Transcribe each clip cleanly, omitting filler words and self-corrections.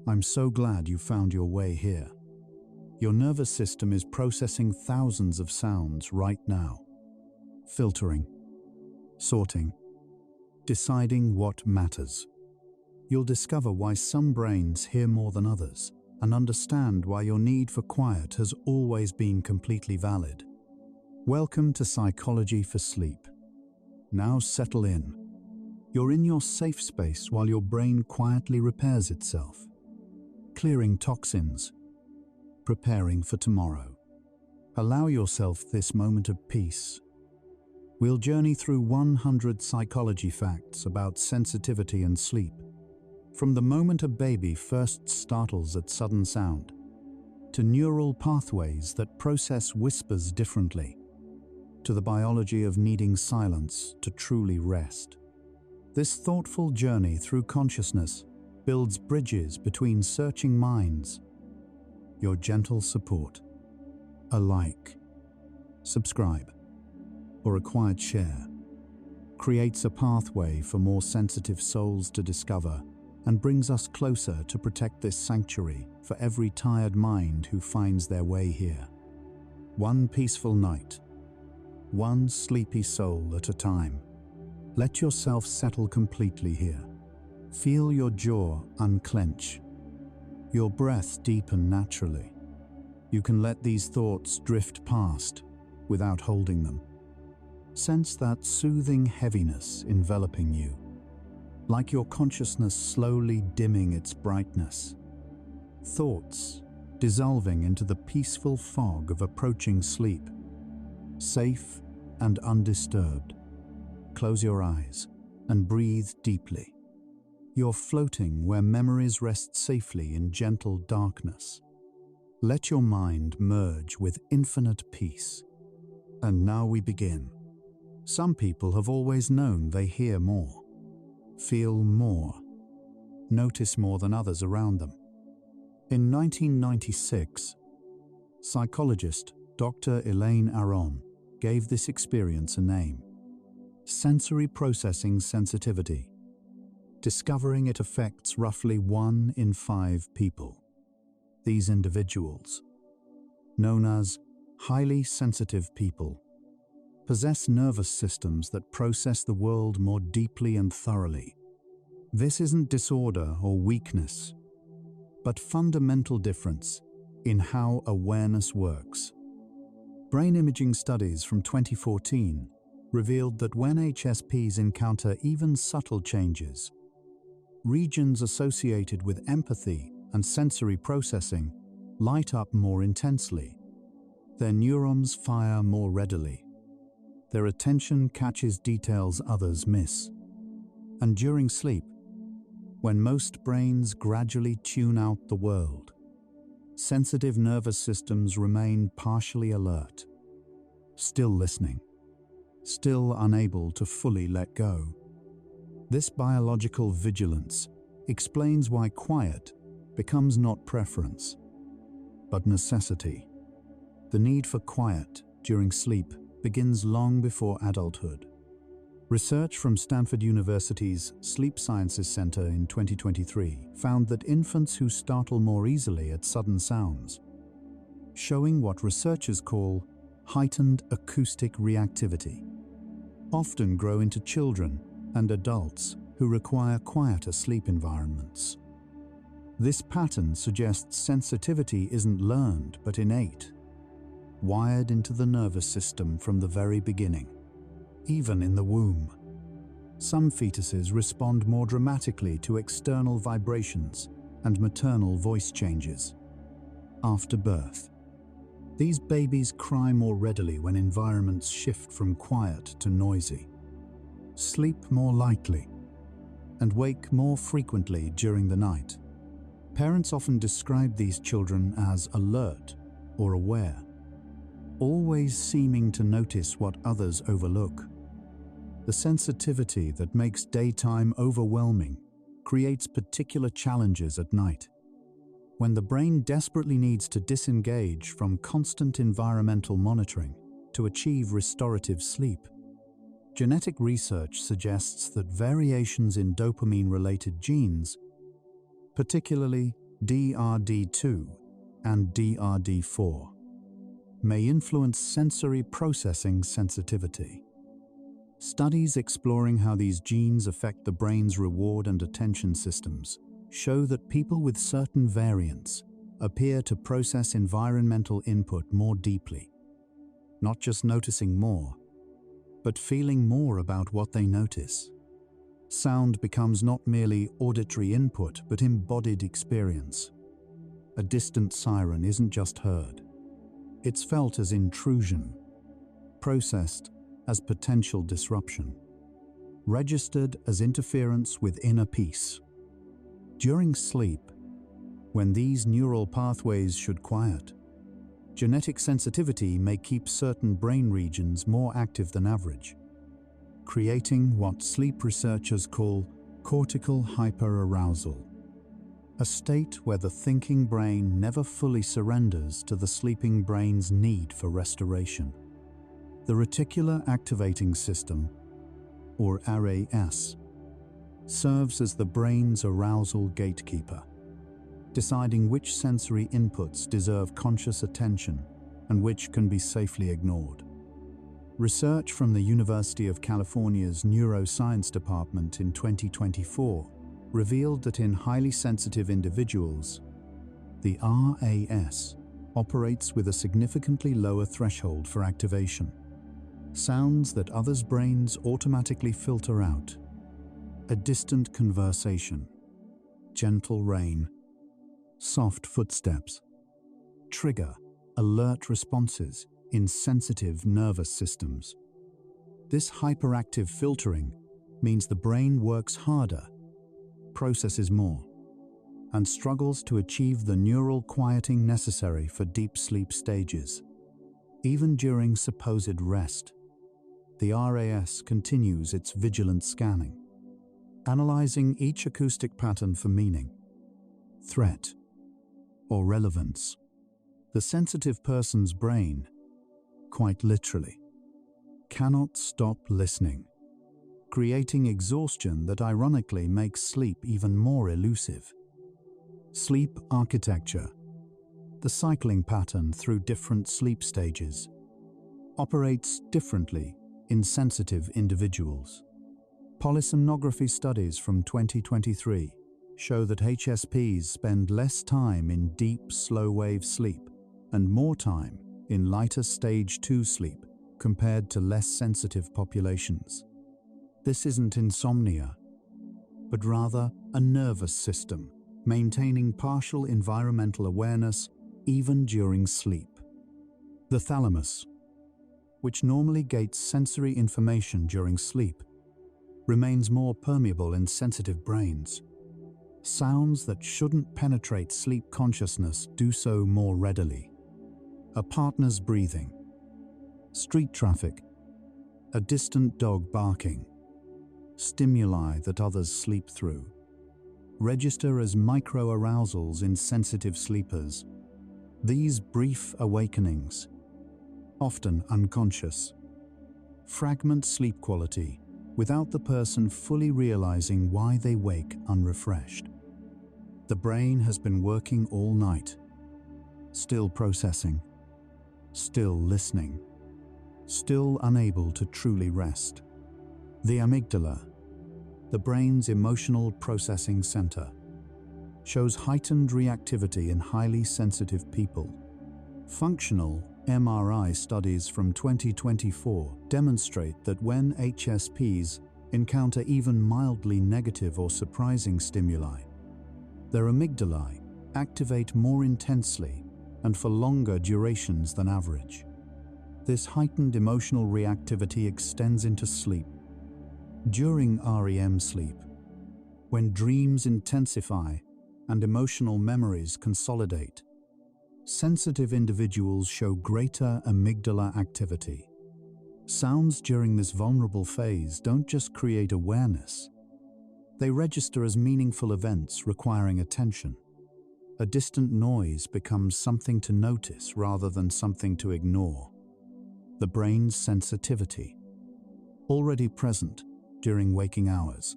I'm so glad you found your way here. Your nervous system is processing thousands of sounds right now, filtering, sorting, deciding what matters. You'll discover why some brains hear more than others and understand why your need for quiet has always been completely valid. Welcome to Psychology for Sleep. Now settle in. You're in your safe space while your brain quietly repairs itself, clearing toxins, preparing for tomorrow. Allow yourself this moment of peace. We'll journey through 100 psychology facts about sensitivity and sleep, from the moment a baby first startles at sudden sound, to neural pathways that process whispers differently, to the biology of needing silence to truly rest. This thoughtful journey through consciousness builds bridges between searching minds. Your gentle support, a like, subscribe, or a quiet share, creates a pathway for more sensitive souls to discover and brings us closer to protect this sanctuary for every tired mind who finds their way here. One peaceful night, one sleepy soul at a time. Let yourself settle completely here. Feel your jaw unclench, your breath deepen naturally. You can let these thoughts drift past without holding them. Sense that soothing heaviness enveloping you, like your consciousness slowly dimming its brightness. Thoughts dissolving into the peaceful fog of approaching sleep, safe and undisturbed. Close your eyes and breathe deeply. You're floating where memories rest safely in gentle darkness. Let your mind merge with infinite peace. And now we begin. Some people have always known they hear more, feel more, notice more than others around them. In 1996, psychologist Dr. Elaine Aron gave this experience a name: sensory processing sensitivity, discovering it affects roughly 1 in 5 people. These individuals, known as highly sensitive people, possess nervous systems that process the world more deeply and thoroughly. This isn't disorder or weakness, but fundamental difference in how awareness works. Brain imaging studies from 2014 revealed that when HSPs encounter even subtle changes, regions associated with empathy and sensory processing light up more intensely. Their neurons fire more readily. Their attention catches details others miss. And during sleep, when most brains gradually tune out the world, sensitive nervous systems remain partially alert, still listening, still unable to fully let go. This biological vigilance explains why quiet becomes not preference, but necessity. The need for quiet during sleep begins long before adulthood. Research from Stanford University's Sleep Sciences Center in 2023 found that infants who startle more easily at sudden sounds, showing what researchers call heightened acoustic reactivity, often grow into children and adults who require quieter sleep environments. This pattern suggests sensitivity isn't learned but innate, wired into the nervous system from the very beginning. Even in the womb, some fetuses respond more dramatically to external vibrations and maternal voice changes. After birth, these babies cry more readily when environments shift from quiet to noisy, sleep more lightly, and wake more frequently during the night. Parents often describe these children as alert or aware, always seeming to notice what others overlook. The sensitivity that makes daytime overwhelming creates particular challenges at night, when the brain desperately needs to disengage from constant environmental monitoring to achieve restorative sleep. Genetic research suggests that variations in dopamine-related genes, particularly DRD2 and DRD4, may influence sensory processing sensitivity. Studies exploring how these genes affect the brain's reward and attention systems show that people with certain variants appear to process environmental input more deeply, not just noticing more, but feeling more about what they notice. Sound becomes not merely auditory input, but embodied experience. A distant siren isn't just heard. It's felt as intrusion, processed as potential disruption, registered as interference with inner peace. During sleep, when these neural pathways should quiet, genetic sensitivity may keep certain brain regions more active than average, creating what sleep researchers call cortical hyperarousal, a state where the thinking brain never fully surrenders to the sleeping brain's need for restoration. The reticular activating system, or RAS, serves as the brain's arousal gatekeeper, deciding which sensory inputs deserve conscious attention and which can be safely ignored. Research from the University of California's Neuroscience Department in 2024 revealed that in highly sensitive individuals, the RAS operates with a significantly lower threshold for activation. Sounds that others' brains automatically filter out. A distant conversation, gentle rain, soft footsteps, trigger alert responses in sensitive nervous systems. This hyperactive filtering means the brain works harder, processes more, and struggles to achieve the neural quieting necessary for deep sleep stages. Even during supposed rest, the RAS continues its vigilant scanning, analyzing each acoustic pattern for meaning, threat, or relevance. The sensitive person's brain, quite literally, cannot stop listening, creating exhaustion that ironically makes sleep even more elusive. Sleep architecture, the cycling pattern through different sleep stages, operates differently in sensitive individuals. Polysomnography studies from 2023 show that HSPs spend less time in deep, slow-wave sleep and more time in lighter stage 2 sleep compared to less sensitive populations. This isn't insomnia, but rather a nervous system maintaining partial environmental awareness even during sleep. The thalamus, which normally gates sensory information during sleep, remains more permeable in sensitive brains. Sounds that shouldn't penetrate sleep consciousness do so more readily. A partner's breathing, street traffic, a distant dog barking, stimuli that others sleep through, register as micro-arousals in sensitive sleepers. These brief awakenings, often unconscious, fragment sleep quality without the person fully realizing why they wake unrefreshed. The brain has been working all night, still processing, still listening, still unable to truly rest. The amygdala, the brain's emotional processing center, shows heightened reactivity in highly sensitive people. Functional MRI studies from 2024 demonstrate that when HSPs encounter even mildly negative or surprising stimuli, their amygdalae activate more intensely and for longer durations than average. This heightened emotional reactivity extends into sleep. During REM sleep, when dreams intensify and emotional memories consolidate, sensitive individuals show greater amygdala activity. Sounds during this vulnerable phase don't just create awareness, they register as meaningful events requiring attention. A distant noise becomes something to notice rather than something to ignore. The brain's sensitivity, already present during waking hours,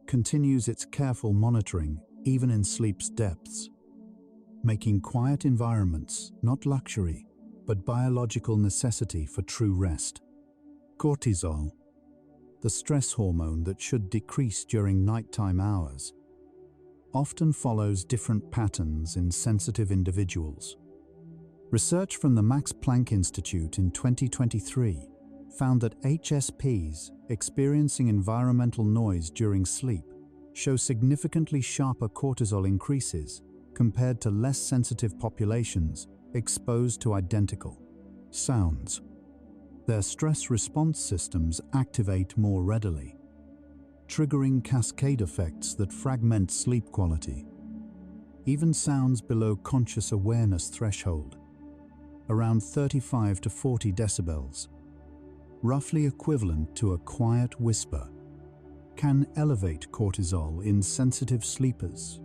continues its careful monitoring even in sleep's depths, making quiet environments not luxury, but biological necessity for true rest. Cortisol, the stress hormone that should decrease during nighttime hours, often follows different patterns in sensitive individuals. Research from the Max Planck Institute in 2023 found that HSPs experiencing environmental noise during sleep show significantly sharper cortisol increases compared to less sensitive populations exposed to identical sounds. Their stress response systems activate more readily, triggering cascade effects that fragment sleep quality. Even sounds below conscious awareness threshold, around 35 to 40 decibels, roughly equivalent to a quiet whisper, can elevate cortisol in sensitive sleepers.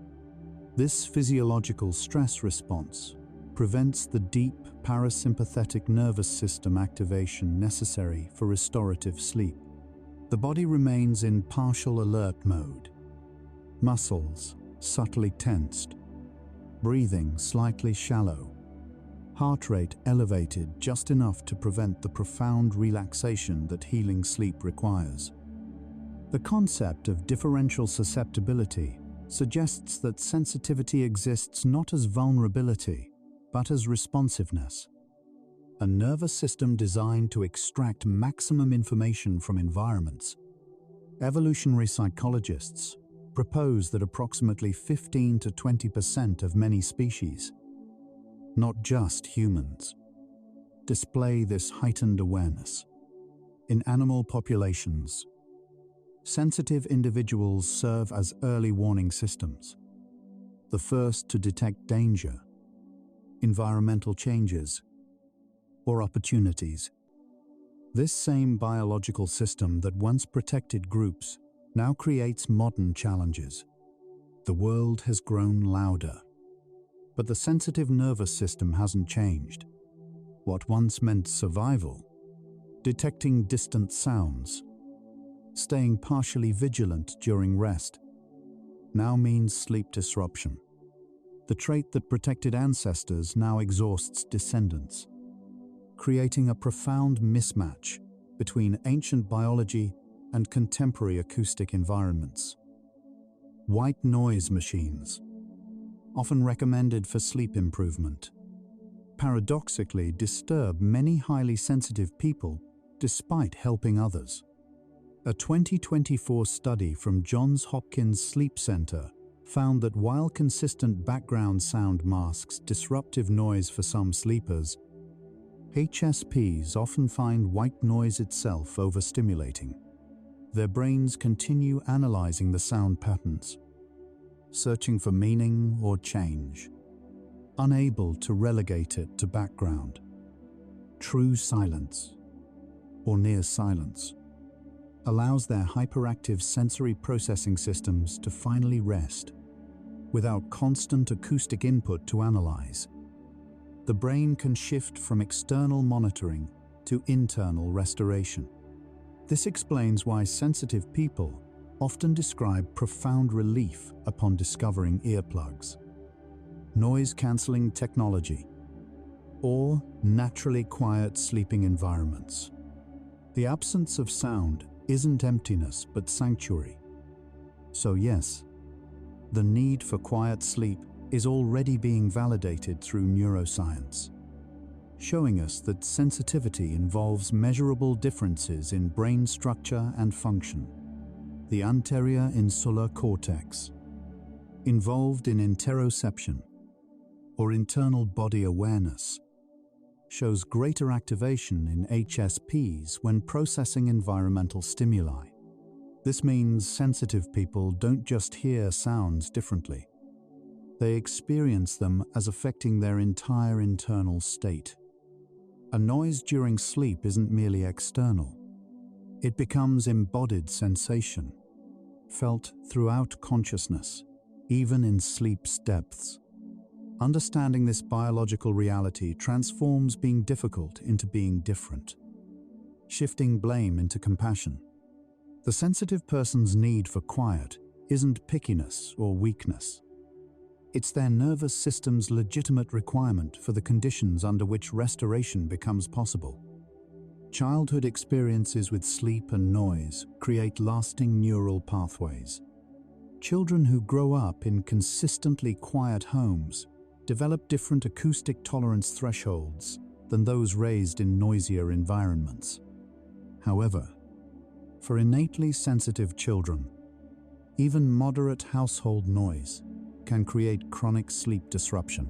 This physiological stress response prevents the deep parasympathetic nervous system activation necessary for restorative sleep. The body remains in partial alert mode, muscles subtly tensed, breathing slightly shallow, heart rate elevated just enough to prevent the profound relaxation that healing sleep requires. The concept of differential susceptibility suggests that sensitivity exists not as vulnerability, but as responsiveness, a nervous system designed to extract maximum information from environments. Evolutionary psychologists propose that approximately 15 to 20% of many species, not just humans, display this heightened awareness. In animal populations, sensitive individuals serve as early warning systems, the first to detect danger, environmental changes, or opportunities. This same biological system that once protected groups now creates modern challenges. The world has grown louder, but the sensitive nervous system hasn't changed. What once meant survival, detecting distant sounds, staying partially vigilant during rest, now means sleep disruption. The trait that protected ancestors now exhausts descendants, creating a profound mismatch between ancient biology and contemporary acoustic environments. White noise machines, often recommended for sleep improvement, paradoxically disturb many highly sensitive people despite helping others. A 2024 study from Johns Hopkins Sleep Center found that while consistent background sound masks disruptive noise for some sleepers, HSPs often find white noise itself overstimulating. Their brains continue analyzing the sound patterns, searching for meaning or change, unable to relegate it to background. True silence, or near silence, allows their hyperactive sensory processing systems to finally rest, without constant acoustic input to analyze. The brain can shift from external monitoring to internal restoration. This explains why sensitive people often describe profound relief upon discovering earplugs, noise-canceling technology, or naturally quiet sleeping environments. The absence of sound isn't emptiness but sanctuary. So yes, the need for quiet sleep is already being validated through neuroscience, showing us that sensitivity involves measurable differences in brain structure and function. The anterior insular cortex, involved in interoception, or internal body awareness, shows greater activation in HSPs when processing environmental stimuli. This means sensitive people don't just hear sounds differently. They experience them as affecting their entire internal state. A noise during sleep isn't merely external. It becomes embodied sensation, felt throughout consciousness, even in sleep's depths. Understanding this biological reality transforms being difficult into being different, shifting blame into compassion. The sensitive person's need for quiet isn't pickiness or weakness. It's their nervous system's legitimate requirement for the conditions under which restoration becomes possible. Childhood experiences with sleep and noise create lasting neural pathways. Children who grow up in consistently quiet homes develop different acoustic tolerance thresholds than those raised in noisier environments. However, for innately sensitive children, even moderate household noise can create chronic sleep disruption.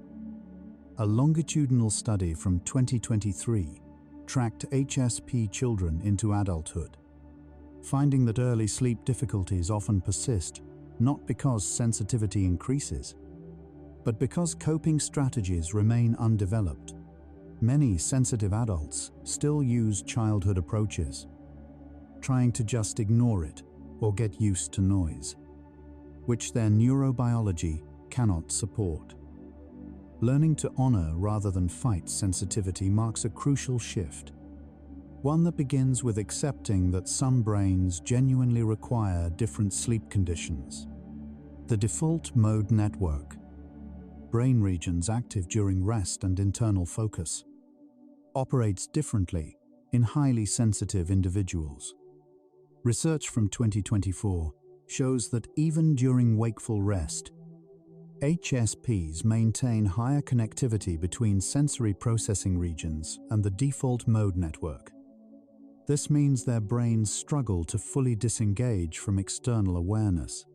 A longitudinal study from 2023 tracked HSP children into adulthood, finding that early sleep difficulties often persist not because sensitivity increases, but because coping strategies remain undeveloped. Many sensitive adults still use childhood approaches, trying to just ignore it or get used to noise, which their neurobiology cannot support. Learning to honor rather than fight sensitivity marks a crucial shift, one that begins with accepting that some brains genuinely require different sleep conditions. The default mode network, brain regions active during rest and internal focus, operates differently in highly sensitive individuals. Research from 2024 shows that even during wakeful rest, HSPs maintain higher connectivity between sensory processing regions and the default mode network. This means their brains struggle to fully disengage from external awareness,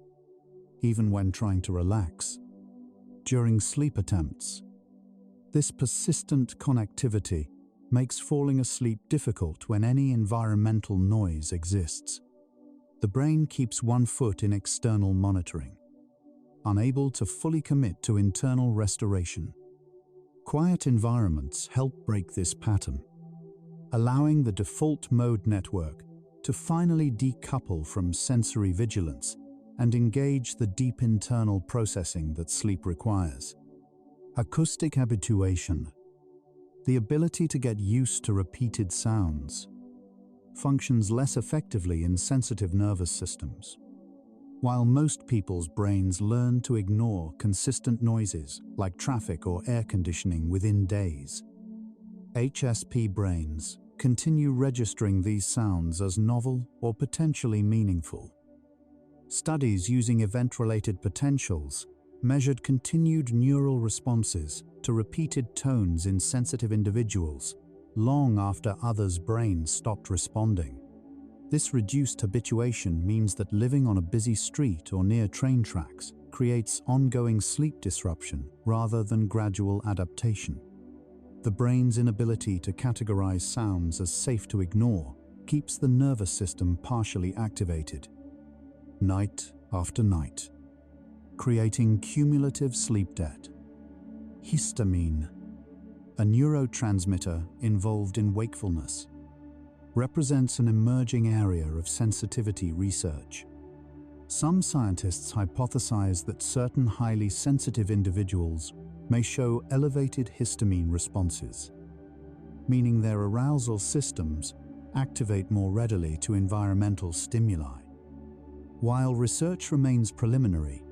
even when trying to relax. During sleep attempts, this persistent connectivity makes falling asleep difficult when any environmental noise exists. The brain keeps one foot in external monitoring, unable to fully commit to internal restoration. Quiet environments help break this pattern, allowing the default mode network to finally decouple from sensory vigilance and engage the deep internal processing that sleep requires. Acoustic habituation, the ability to get used to repeated sounds, functions less effectively in sensitive nervous systems. While most people's brains learn to ignore consistent noises like traffic or air conditioning within days, HSP brains continue registering these sounds as novel or potentially meaningful. Studies using event-related potentials measured continued neural responses to repeated tones in sensitive individuals long after others' brains stopped responding. This reduced habituation means that living on a busy street or near train tracks creates ongoing sleep disruption rather than gradual adaptation. The brain's inability to categorize sounds as safe to ignore keeps the nervous system partially activated, night after night, creating cumulative sleep debt. Histamine, a neurotransmitter involved in wakefulness, represents an emerging area of sensitivity research. Some scientists hypothesize that certain highly sensitive individuals may show elevated histamine responses, meaning their arousal systems activate more readily to environmental stimuli. While research remains preliminary,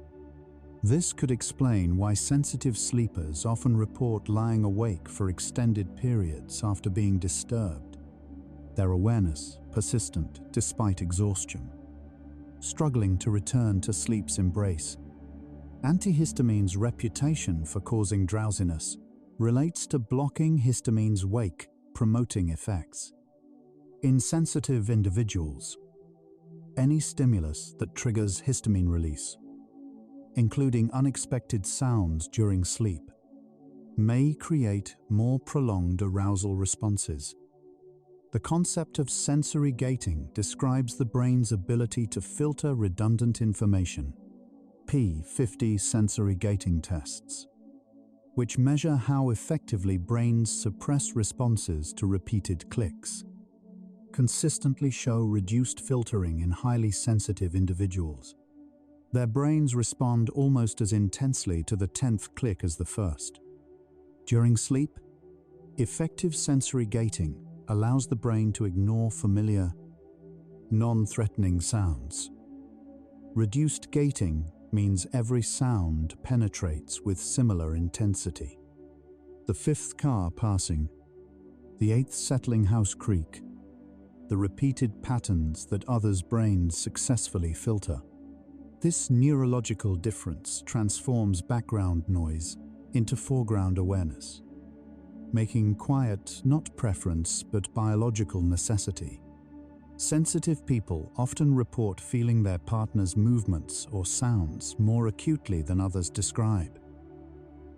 this could explain why sensitive sleepers often report lying awake for extended periods after being disturbed, their awareness persistent despite exhaustion, struggling to return to sleep's embrace. Antihistamine's reputation for causing drowsiness relates to blocking histamine's wake-promoting effects. In sensitive individuals, any stimulus that triggers histamine release, including unexpected sounds during sleep, may create more prolonged arousal responses. The concept of sensory gating describes the brain's ability to filter redundant information. P50 sensory gating tests, which measure how effectively brains suppress responses to repeated clicks, consistently show reduced filtering in highly sensitive individuals. Their brains respond almost as intensely to the 10th click as the first. During sleep, effective sensory gating allows the brain to ignore familiar, non-threatening sounds. Reduced gating means every sound penetrates with similar intensity. The fifth car passing, the eighth settling house creak, the repeated patterns that others' brains successfully filter. This neurological difference transforms background noise into foreground awareness, making quiet not preference but biological necessity. Sensitive people often report feeling their partner's movements or sounds more acutely than others describe.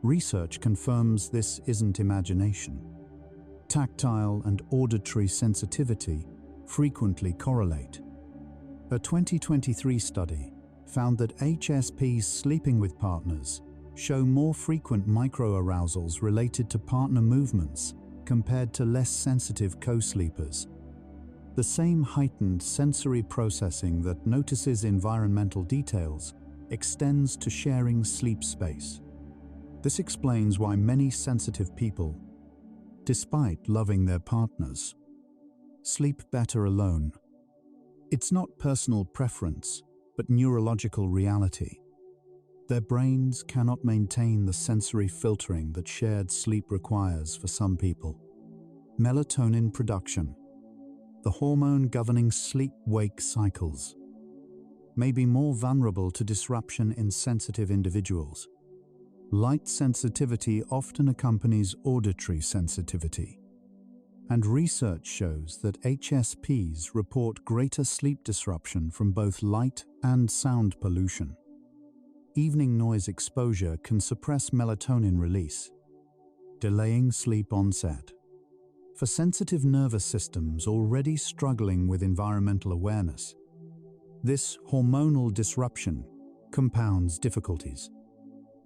Research confirms this isn't imagination. Tactile and auditory sensitivity frequently correlate. A 2023 study found that HSPs sleeping with partners show more frequent microarousals related to partner movements compared to less sensitive co-sleepers. The same heightened sensory processing that notices environmental details extends to sharing sleep space. This explains why many sensitive people, despite loving their partners, sleep better alone. It's not personal preference, but neurological reality. Their brains cannot maintain the sensory filtering that shared sleep requires for some people. Melatonin production, the hormone governing sleep-wake cycles, may be more vulnerable to disruption in sensitive individuals. Light sensitivity often accompanies auditory sensitivity, and research shows that HSPs report greater sleep disruption from both light and sound pollution. Evening noise exposure can suppress melatonin release, delaying sleep onset. For sensitive nervous systems already struggling with environmental awareness, this hormonal disruption compounds difficulties.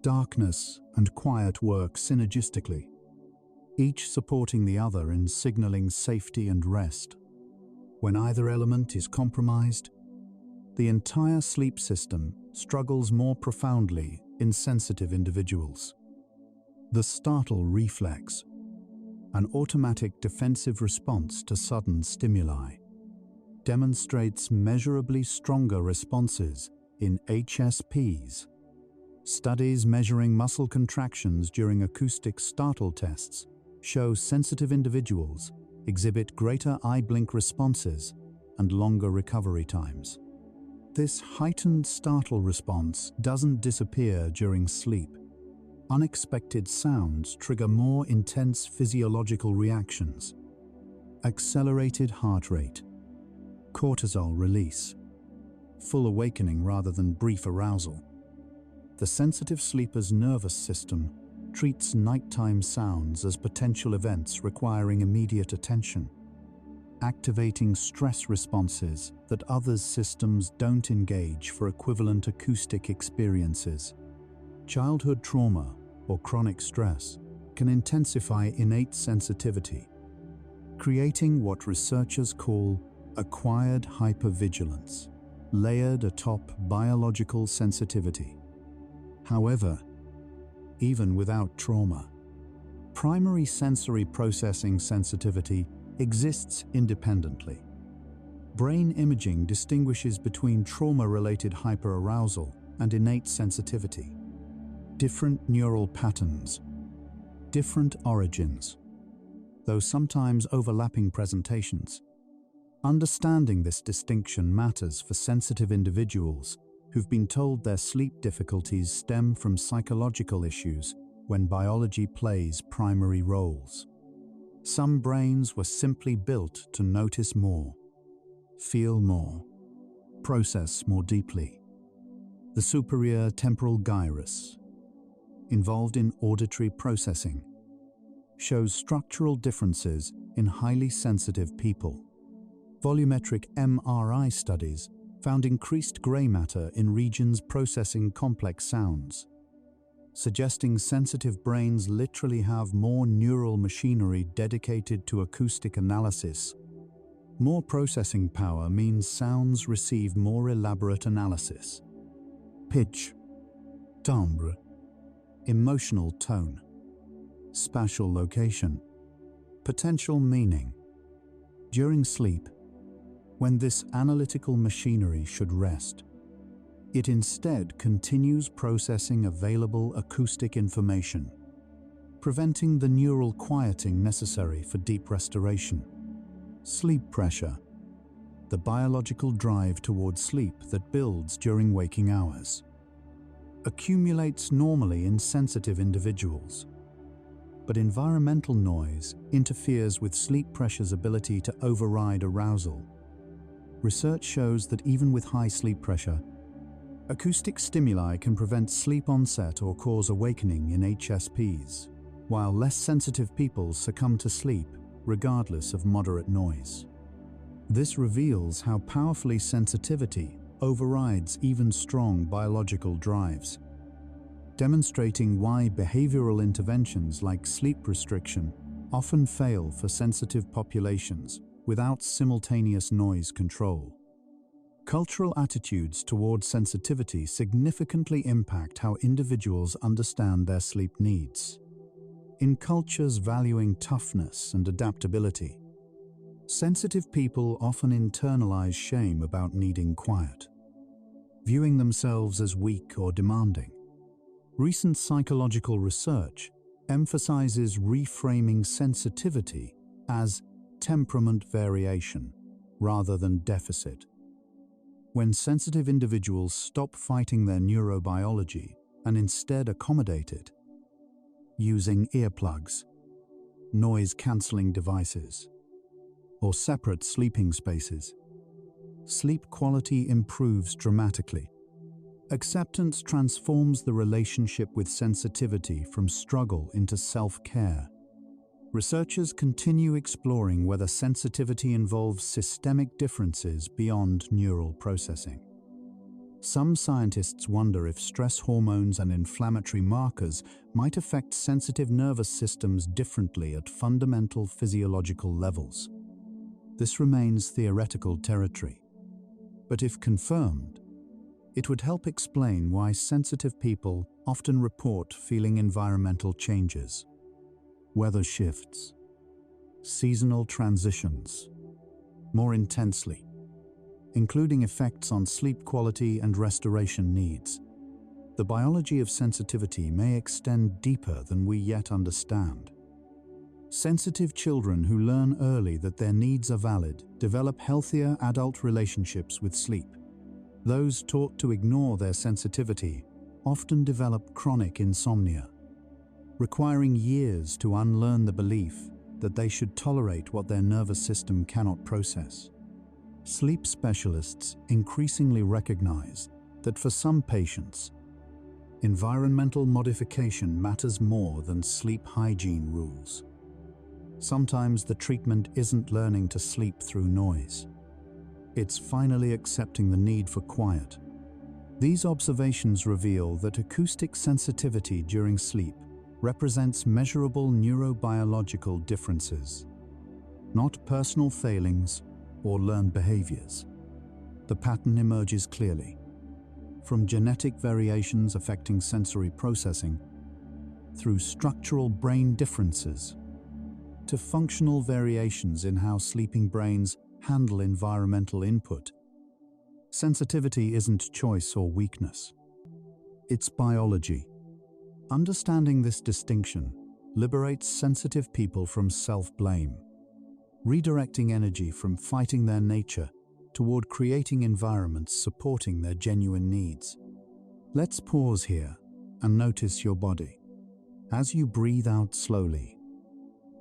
Darkness and quiet work synergistically, each supporting the other in signaling safety and rest. When either element is compromised, the entire sleep system struggles more profoundly in sensitive individuals. The startle reflex, an automatic defensive response to sudden stimuli, demonstrates measurably stronger responses in HSPs. Studies measuring muscle contractions during acoustic startle tests show sensitive individuals exhibit greater eye blink responses and longer recovery times. This heightened startle response doesn't disappear during sleep. Unexpected sounds trigger more intense physiological reactions. Accelerated heart rate, cortisol release, full awakening rather than brief arousal. The sensitive sleeper's nervous system treats nighttime sounds as potential events requiring immediate attention, activating stress responses that others' systems don't engage for equivalent acoustic experiences. Childhood trauma or chronic stress can intensify innate sensitivity, creating what researchers call acquired hypervigilance, layered atop biological sensitivity. However, even without trauma, primary sensory processing sensitivity exists independently. Brain imaging distinguishes between trauma-related hyperarousal and innate sensitivity. Different neural patterns, different origins, though sometimes overlapping presentations. Understanding this distinction matters for sensitive individuals who've been told their sleep difficulties stem from psychological issues when biology plays primary roles. Some brains were simply built to notice more, feel more, process more deeply. The superior temporal gyrus, involved in auditory processing, shows structural differences in highly sensitive people. Volumetric MRI studies found increased gray matter in regions processing complex sounds, suggesting sensitive brains literally have more neural machinery dedicated to acoustic analysis. More processing power means sounds receive more elaborate analysis. Pitch, timbre, emotional tone, spatial location, potential meaning. During sleep, when this analytical machinery should rest, It instead continues processing available acoustic information, preventing the neural quieting necessary for deep restoration. Sleep pressure, the biological drive toward sleep that builds during waking hours, accumulates normally in sensitive individuals. But environmental noise interferes with sleep pressure's ability to override arousal. Research shows that even with high sleep pressure, acoustic stimuli can prevent sleep onset or cause awakening in HSPs, while less sensitive people succumb to sleep regardless of moderate noise. This reveals how powerfully sensitivity overrides even strong biological drives, demonstrating why behavioral interventions like sleep restriction often fail for sensitive populations without simultaneous noise control. Cultural attitudes toward sensitivity significantly impact how individuals understand their sleep needs. In cultures valuing toughness and adaptability, sensitive people often internalize shame about needing quiet, viewing themselves as weak or demanding. Recent psychological research emphasizes reframing sensitivity as temperament variation rather than deficit. When sensitive individuals stop fighting their neurobiology and instead accommodate it, using earplugs, noise-canceling devices, or separate sleeping spaces, sleep quality improves dramatically. Acceptance transforms the relationship with sensitivity from struggle into self-care. Researchers continue exploring whether sensitivity involves systemic differences beyond neural processing. Some scientists wonder if stress hormones and inflammatory markers might affect sensitive nervous systems differently at fundamental physiological levels. This remains theoretical territory, but if confirmed, it would help explain why sensitive people often report feeling environmental changes, weather shifts, seasonal transitions, more intensely, including effects on sleep quality and restoration needs. The biology of sensitivity may extend deeper than we yet understand. Sensitive children who learn early that their needs are valid develop healthier adult relationships with sleep. Those taught to ignore their sensitivity often develop chronic insomnia, requiring years to unlearn the belief that they should tolerate what their nervous system cannot process. Sleep specialists increasingly recognize that for some patients, environmental modification matters more than sleep hygiene rules. Sometimes the treatment isn't learning to sleep through noise. It's finally accepting the need for quiet. These observations reveal that acoustic sensitivity during sleep represents measurable neurobiological differences, not personal failings or learned behaviors. The pattern emerges clearly, from genetic variations affecting sensory processing, through structural brain differences, to functional variations in how sleeping brains handle environmental input. Sensitivity isn't choice or weakness. It's biology. Understanding this distinction liberates sensitive people from self-blame, redirecting energy from fighting their nature toward creating environments supporting their genuine needs. Let's pause here and notice your body. As you breathe out slowly,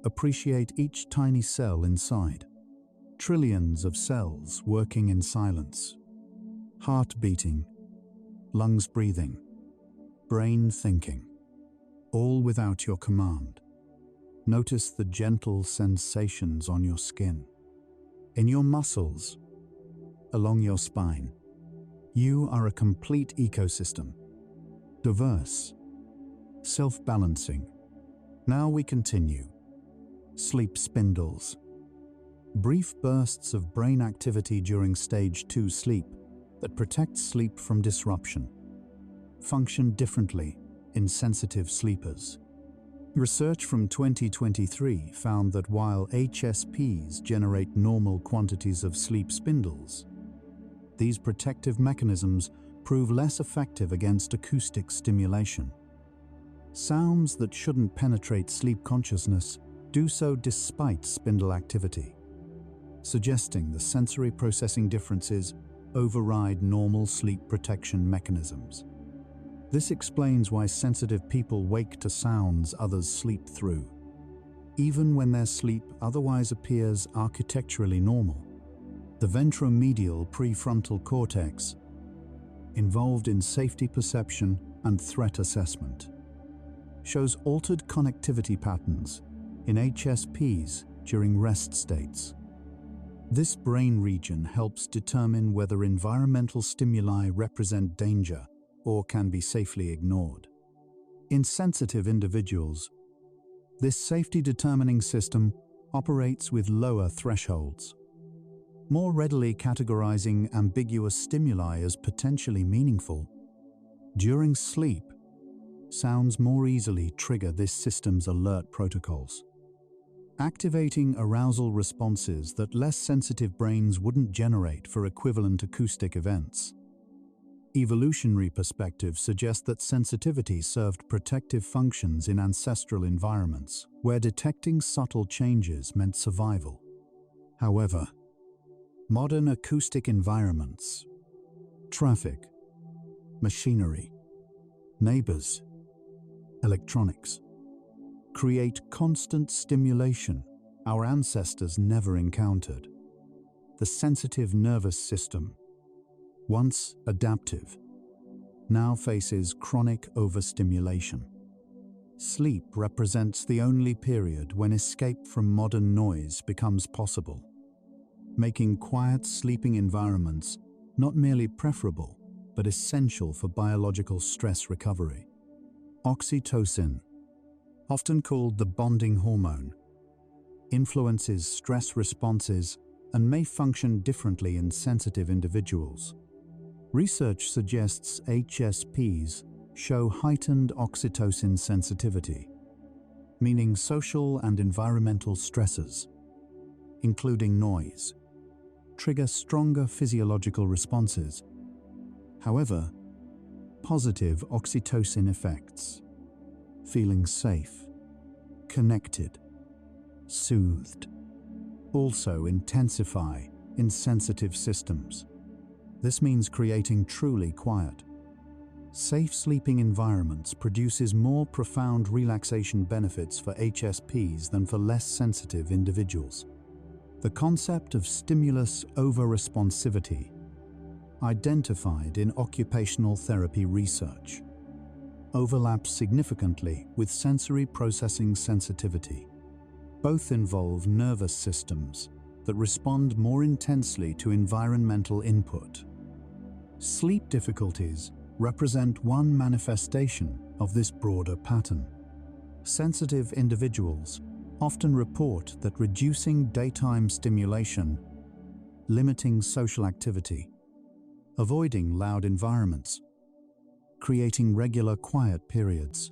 appreciate each tiny cell inside. Trillions of cells working in silence. Heart beating, lungs breathing, brain thinking, all without your command. Notice the gentle sensations on your skin, in your muscles, along your spine. You are a complete ecosystem, diverse, self-balancing. Now we continue. Sleep spindles. Brief bursts of brain activity during stage 2 sleep that protect sleep from disruption. Function differently in sensitive sleepers. Research from 2023 found that while HSPs generate normal quantities of sleep spindles, these protective mechanisms prove less effective against acoustic stimulation. Sounds that shouldn't penetrate sleep consciousness do so despite spindle activity, suggesting the sensory processing differences override normal sleep protection mechanisms. This explains why sensitive people wake to sounds others sleep through, even when their sleep otherwise appears architecturally normal. The ventromedial prefrontal cortex, involved in safety perception and threat assessment, shows altered connectivity patterns in HSPs during rest states. This brain region helps determine whether environmental stimuli represent danger or can be safely ignored. In sensitive individuals, this safety-determining system operates with lower thresholds, more readily categorizing ambiguous stimuli as potentially meaningful. During sleep, sounds more easily trigger this system's alert protocols, activating arousal responses that less sensitive brains wouldn't generate for equivalent acoustic events. Evolutionary perspectives suggest that sensitivity served protective functions in ancestral environments where detecting subtle changes meant survival. However, modern acoustic environments, traffic, machinery, neighbors, electronics, create constant stimulation our ancestors never encountered. The sensitive nervous system, once adaptive, now faces chronic overstimulation. Sleep represents the only period when escape from modern noise becomes possible, making quiet sleeping environments not merely preferable, but essential for biological stress recovery. Oxytocin, often called the bonding hormone, influences stress responses and may function differently in sensitive individuals. Research suggests HSPs show heightened oxytocin sensitivity, meaning social and environmental stresses, including noise, trigger stronger physiological responses. However, positive oxytocin effects, feeling safe, connected, soothed, also intensify in sensitive systems. This means creating truly quiet, safe sleeping environments produces more profound relaxation benefits for HSPs than for less sensitive individuals. The concept of stimulus over-responsivity, identified in occupational therapy research, overlaps significantly with sensory processing sensitivity. Both involve nervous systems that respond more intensely to environmental input. Sleep difficulties represent one manifestation of this broader pattern. Sensitive individuals often report that reducing daytime stimulation, limiting social activity, avoiding loud environments, creating regular quiet periods,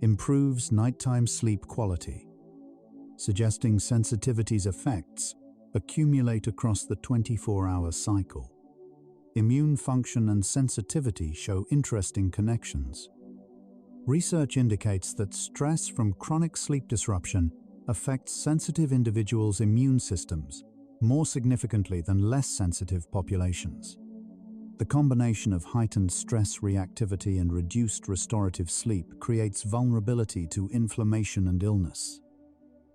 improves nighttime sleep quality, suggesting sensitivity's effects accumulate across the 24-hour cycle. Immune function and sensitivity show interesting connections. Research indicates that stress from chronic sleep disruption affects sensitive individuals' immune systems more significantly than less sensitive populations. The combination of heightened stress reactivity and reduced restorative sleep creates vulnerability to inflammation and illness.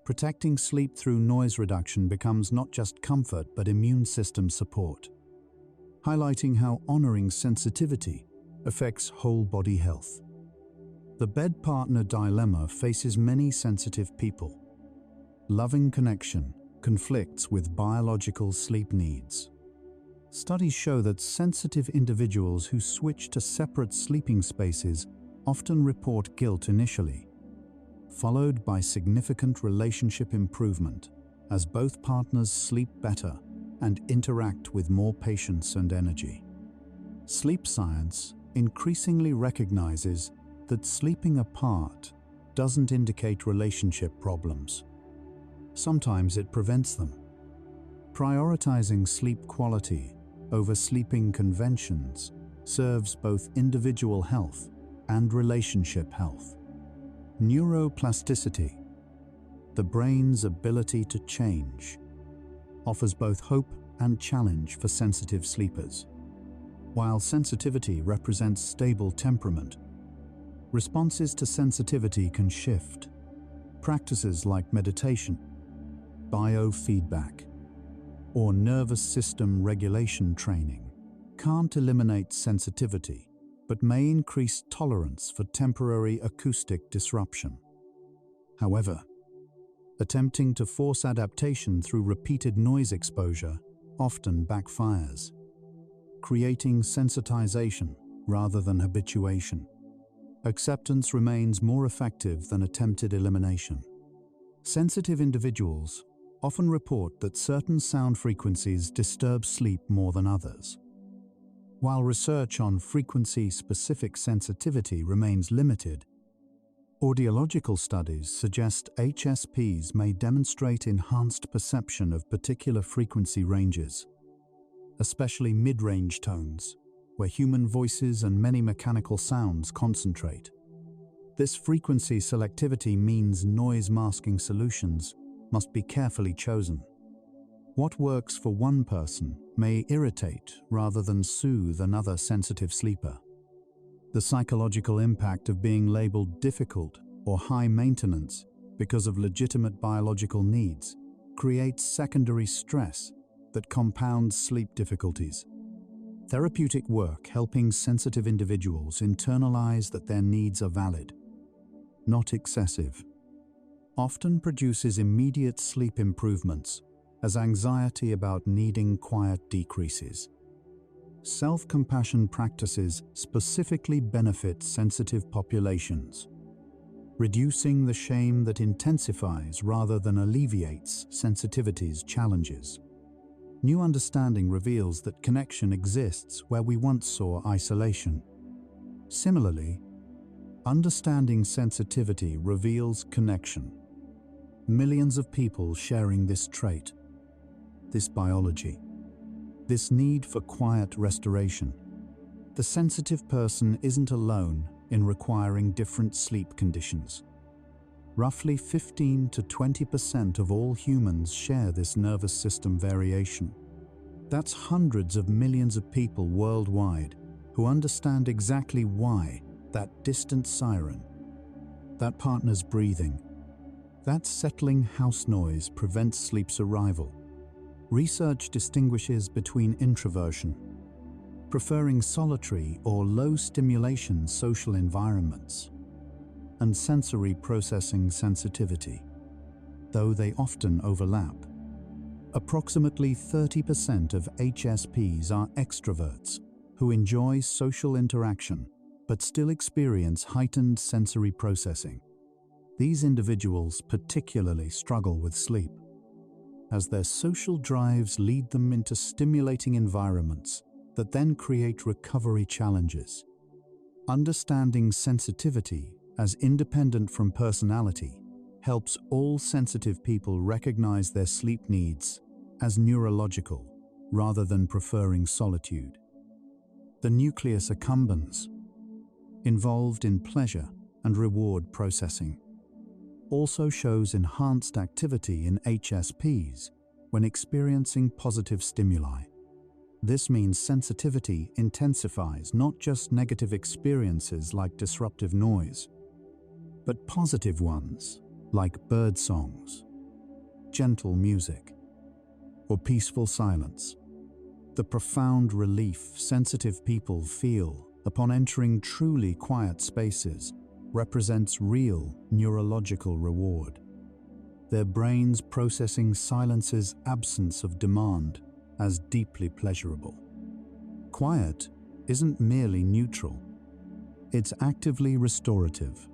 Protecting sleep through noise reduction becomes not just comfort but immune system support, highlighting how honoring sensitivity affects whole body health. The bed partner dilemma faces many sensitive people. Loving connection conflicts with biological sleep needs. Studies show that sensitive individuals who switch to separate sleeping spaces often report guilt initially, followed by significant relationship improvement as both partners sleep better and interact with more patience and energy. Sleep science increasingly recognizes that sleeping apart doesn't indicate relationship problems. Sometimes it prevents them. Prioritizing sleep quality over sleeping conventions serves both individual health and relationship health. Neuroplasticity, the brain's ability to change, offers both hope and challenge for sensitive sleepers. While sensitivity represents stable temperament, responses to sensitivity can shift. Practices like meditation, biofeedback, or nervous system regulation training can't eliminate sensitivity, but may increase tolerance for temporary acoustic disruption. However, attempting to force adaptation through repeated noise exposure often backfires, creating sensitization rather than habituation. Acceptance remains more effective than attempted elimination. Sensitive individuals often report that certain sound frequencies disturb sleep more than others. While research on frequency-specific sensitivity remains limited, audiological studies suggest HSPs may demonstrate enhanced perception of particular frequency ranges, especially mid-range tones, where human voices and many mechanical sounds concentrate. This frequency selectivity means noise-masking solutions must be carefully chosen. What works for one person may irritate rather than soothe another sensitive sleeper. The psychological impact of being labeled difficult or high maintenance because of legitimate biological needs creates secondary stress that compounds sleep difficulties. Therapeutic work helping sensitive individuals internalize that their needs are valid, not excessive, often produces immediate sleep improvements as anxiety about needing quiet decreases. Self-compassion practices specifically benefit sensitive populations, reducing the shame that intensifies rather than alleviates sensitivity's challenges. New understanding reveals that connection exists where we once saw isolation. Similarly, understanding sensitivity reveals connection. Millions of people sharing this trait, this biology, this need for quiet restoration. The sensitive person isn't alone in requiring different sleep conditions. Roughly 15 to 20% of all humans share this nervous system variation. That's hundreds of millions of people worldwide who understand exactly why that distant siren, that partner's breathing, that settling house noise prevents sleep's arrival. Research distinguishes between introversion, preferring solitary or low-stimulation social environments, and sensory processing sensitivity, though they often overlap. Approximately 30% of HSPs are extroverts who enjoy social interaction but still experience heightened sensory processing. These individuals particularly struggle with sleep, as their social drives lead them into stimulating environments that then create recovery challenges. Understanding sensitivity as independent from personality helps all sensitive people recognize their sleep needs as neurological rather than preferring solitude. The nucleus accumbens, involved in pleasure and reward processing, also shows enhanced activity in HSPs when experiencing positive stimuli. This means sensitivity intensifies not just negative experiences like disruptive noise, but positive ones like bird songs, gentle music, or peaceful silence. The profound relief sensitive people feel upon entering truly quiet spaces represents real neurological reward. Their brains processing silence's absence of demand as deeply pleasurable. Quiet isn't merely neutral, it's actively restorative.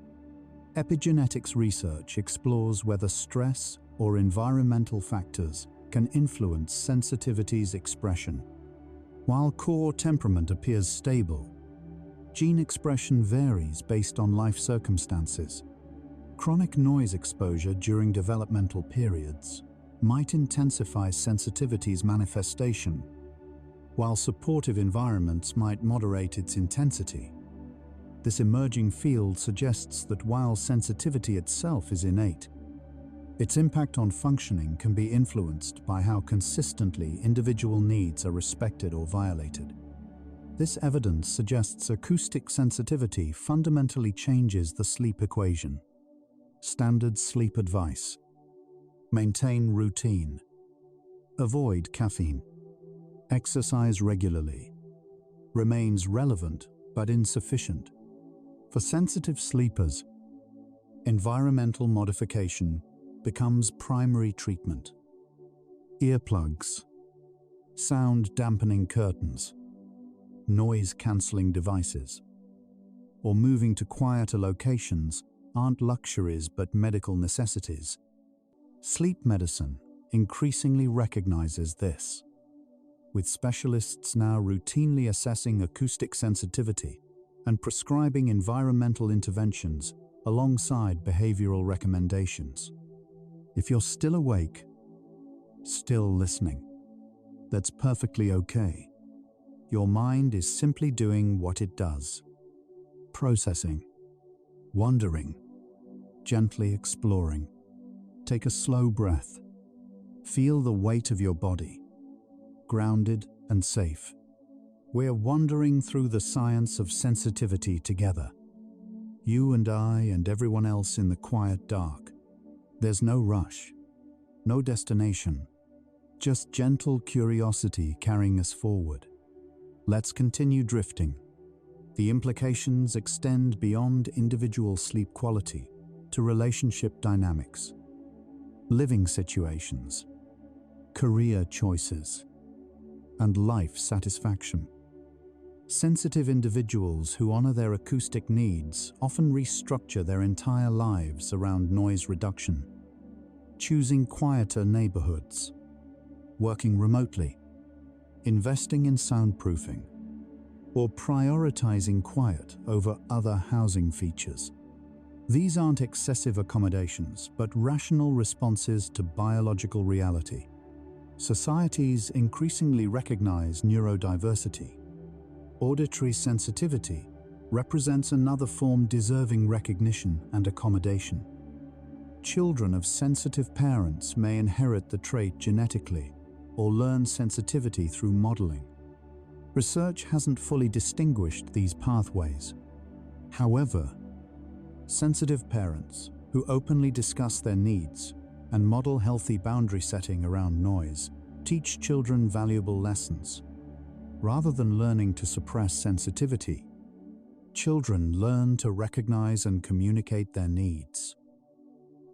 Epigenetics research explores whether stress or environmental factors can influence sensitivity's expression. While core temperament appears stable, gene expression varies based on life circumstances. Chronic noise exposure during developmental periods might intensify sensitivity's manifestation, while supportive environments might moderate its intensity. This emerging field suggests that while sensitivity itself is innate, its impact on functioning can be influenced by how consistently individual needs are respected or violated. This evidence suggests acoustic sensitivity fundamentally changes the sleep equation. Standard sleep advice: maintain routine, avoid caffeine, exercise regularly, remains relevant but insufficient. For sensitive sleepers, environmental modification becomes primary treatment. Earplugs, sound dampening curtains, noise-cancelling devices, or moving to quieter locations aren't luxuries but medical necessities. Sleep medicine increasingly recognizes this, with specialists now routinely assessing acoustic sensitivity and prescribing environmental interventions alongside behavioral recommendations. If you're still awake, still listening, that's perfectly okay. Your mind is simply doing what it does: processing, wondering, gently exploring. Take a slow breath. Feel the weight of your body, grounded and safe. We're wandering through the science of sensitivity together. You and I and everyone else in the quiet dark. There's no rush, no destination, just gentle curiosity carrying us forward. Let's continue drifting. The implications extend beyond individual sleep quality to relationship dynamics, living situations, career choices, and life satisfaction. Sensitive individuals who honor their acoustic needs often restructure their entire lives around noise reduction, choosing quieter neighborhoods, working remotely, investing in soundproofing, or prioritizing quiet over other housing features. These aren't excessive accommodations, but rational responses to biological reality. Societies increasingly recognize neurodiversity. Auditory sensitivity represents another form deserving recognition and accommodation. Children of sensitive parents may inherit the trait genetically or learn sensitivity through modeling. Research hasn't fully distinguished these pathways. However, sensitive parents who openly discuss their needs and model healthy boundary setting around noise teach children valuable lessons. Rather than learning to suppress sensitivity, children learn to recognize and communicate their needs.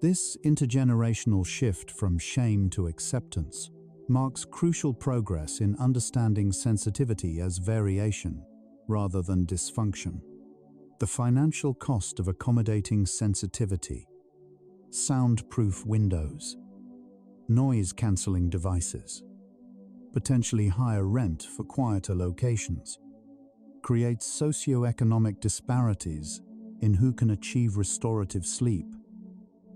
This intergenerational shift from shame to acceptance marks crucial progress in understanding sensitivity as variation rather than dysfunction. The financial cost of accommodating sensitivity: soundproof windows, noise-cancelling devices, potentially higher rent for quieter locations, creates socioeconomic disparities in who can achieve restorative sleep.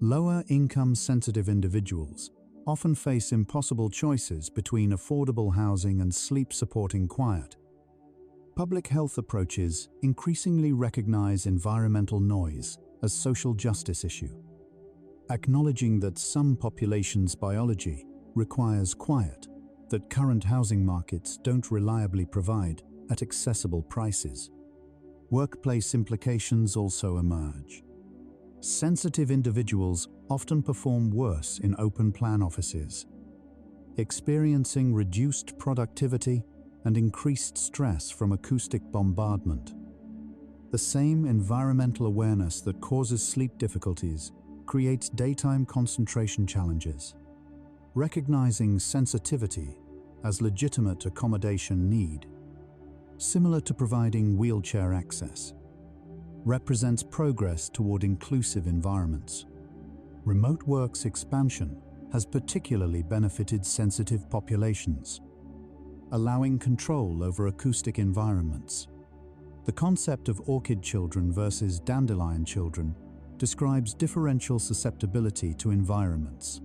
Lower-income sensitive individuals often face impossible choices between affordable housing and sleep-supporting quiet. Public health approaches increasingly recognize environmental noise as a social justice issue, acknowledging that some populations' biology requires quiet that current housing markets don't reliably provide at accessible prices. Workplace implications also emerge. Sensitive individuals often perform worse in open-plan offices, experiencing reduced productivity and increased stress from acoustic bombardment. The same environmental awareness that causes sleep difficulties creates daytime concentration challenges. Recognizing sensitivity as legitimate accommodation need, similar to providing wheelchair access, represents progress toward inclusive environments. Remote work's expansion has particularly benefited sensitive populations, allowing control over acoustic environments. The concept of orchid children versus dandelion children describes differential susceptibility to environments.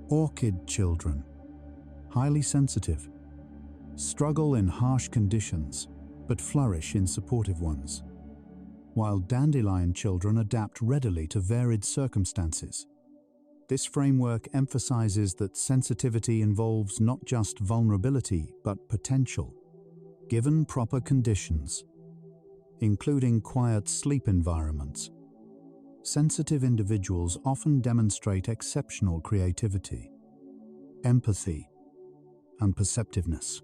Orchid children, highly sensitive, struggle in harsh conditions, but flourish in supportive ones, while dandelion children adapt readily to varied circumstances. This framework emphasizes that sensitivity involves not just vulnerability, but potential, given proper conditions, including quiet sleep environments. Sensitive individuals often demonstrate exceptional creativity, empathy, and perceptiveness.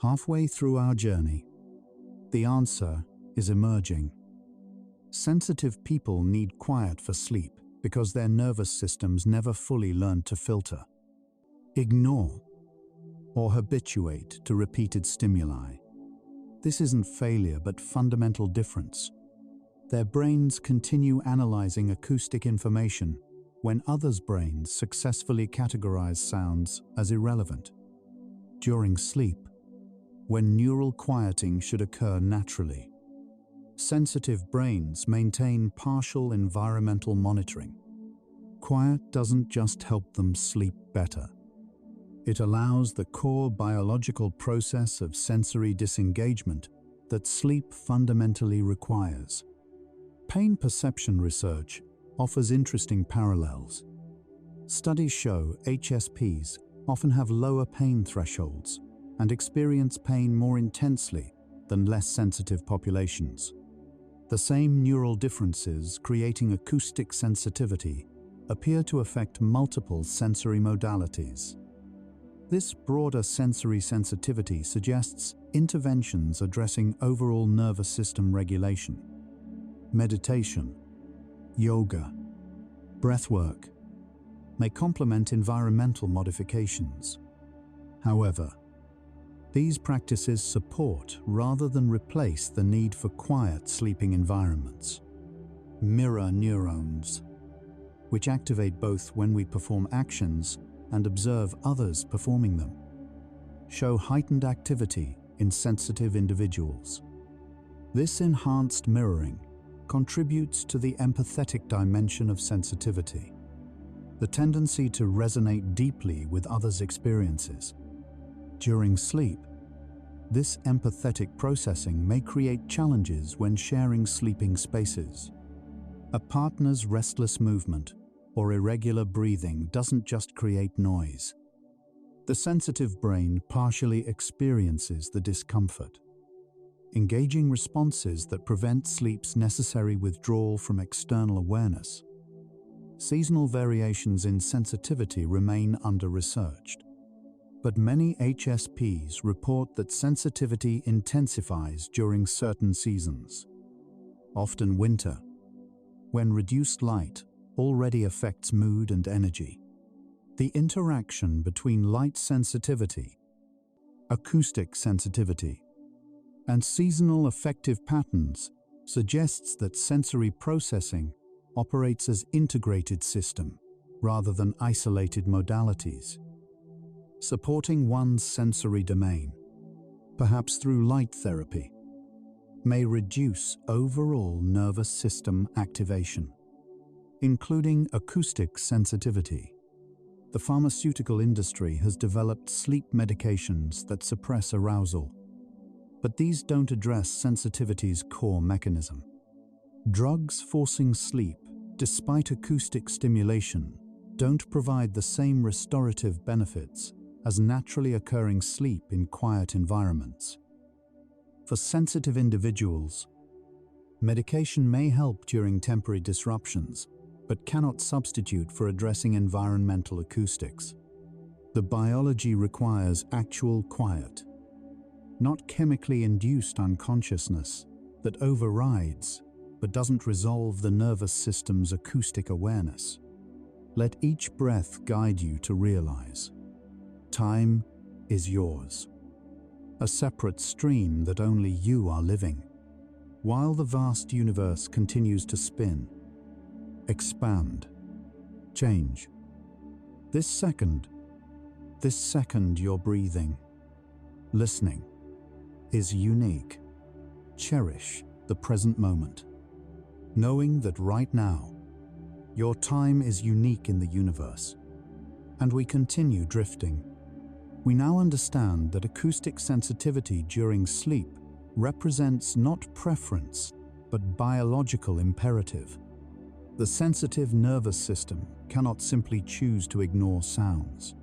Halfway through our journey, the answer is emerging. Sensitive people need quiet for sleep because their nervous systems never fully learn to filter, ignore, or habituate to repeated stimuli. This isn't failure, but fundamental difference. Their brains continue analyzing acoustic information when others' brains successfully categorize sounds as irrelevant. During sleep, when neural quieting should occur naturally, sensitive brains maintain partial environmental monitoring. Quiet doesn't just help them sleep better. It allows the core biological process of sensory disengagement that sleep fundamentally requires. Pain perception research offers interesting parallels. Studies show HSPs often have lower pain thresholds and experience pain more intensely than less sensitive populations. The same neural differences creating acoustic sensitivity appear to affect multiple sensory modalities. This broader sensory sensitivity suggests interventions addressing overall nervous system regulation. Meditation, yoga, breathwork may complement environmental modifications. However, these practices support rather than replace the need for quiet sleeping environments. Mirror neurons, which activate both when we perform actions and observe others performing them, show heightened activity in sensitive individuals. This enhanced mirroring contributes to the empathetic dimension of sensitivity, the tendency to resonate deeply with others' experiences. During sleep, this empathetic processing may create challenges when sharing sleeping spaces. A partner's restless movement or irregular breathing doesn't just create noise. The sensitive brain partially experiences the discomfort, engaging responses that prevent sleep's necessary withdrawal from external awareness. Seasonal variations in sensitivity remain under-researched, but many HSPs report that sensitivity intensifies during certain seasons, often winter, when reduced light already affects mood and energy. The interaction between light sensitivity, acoustic sensitivity, and seasonal affective patterns suggests that sensory processing operates as integrated system rather than isolated modalities. Supporting one's sensory domain, perhaps through light therapy, may reduce overall nervous system activation, including acoustic sensitivity. The pharmaceutical industry has developed sleep medications that suppress arousal, but these don't address sensitivity's core mechanism. Drugs forcing sleep, despite acoustic stimulation, don't provide the same restorative benefits as naturally occurring sleep in quiet environments. For sensitive individuals, medication may help during temporary disruptions, but cannot substitute for addressing environmental acoustics. The biology requires actual quiet, not chemically induced unconsciousness that overrides but doesn't resolve the nervous system's acoustic awareness. Let each breath guide you to realize time is yours, a separate stream that only you are living, while the vast universe continues to spin, expand, change. This second you're breathing, listening, is unique. Cherish the present moment, knowing that right now, your time is unique in the universe, and we continue drifting, We now understand that acoustic sensitivity during sleep represents not preference, but biological imperative. The sensitive nervous system cannot simply choose to ignore sounds.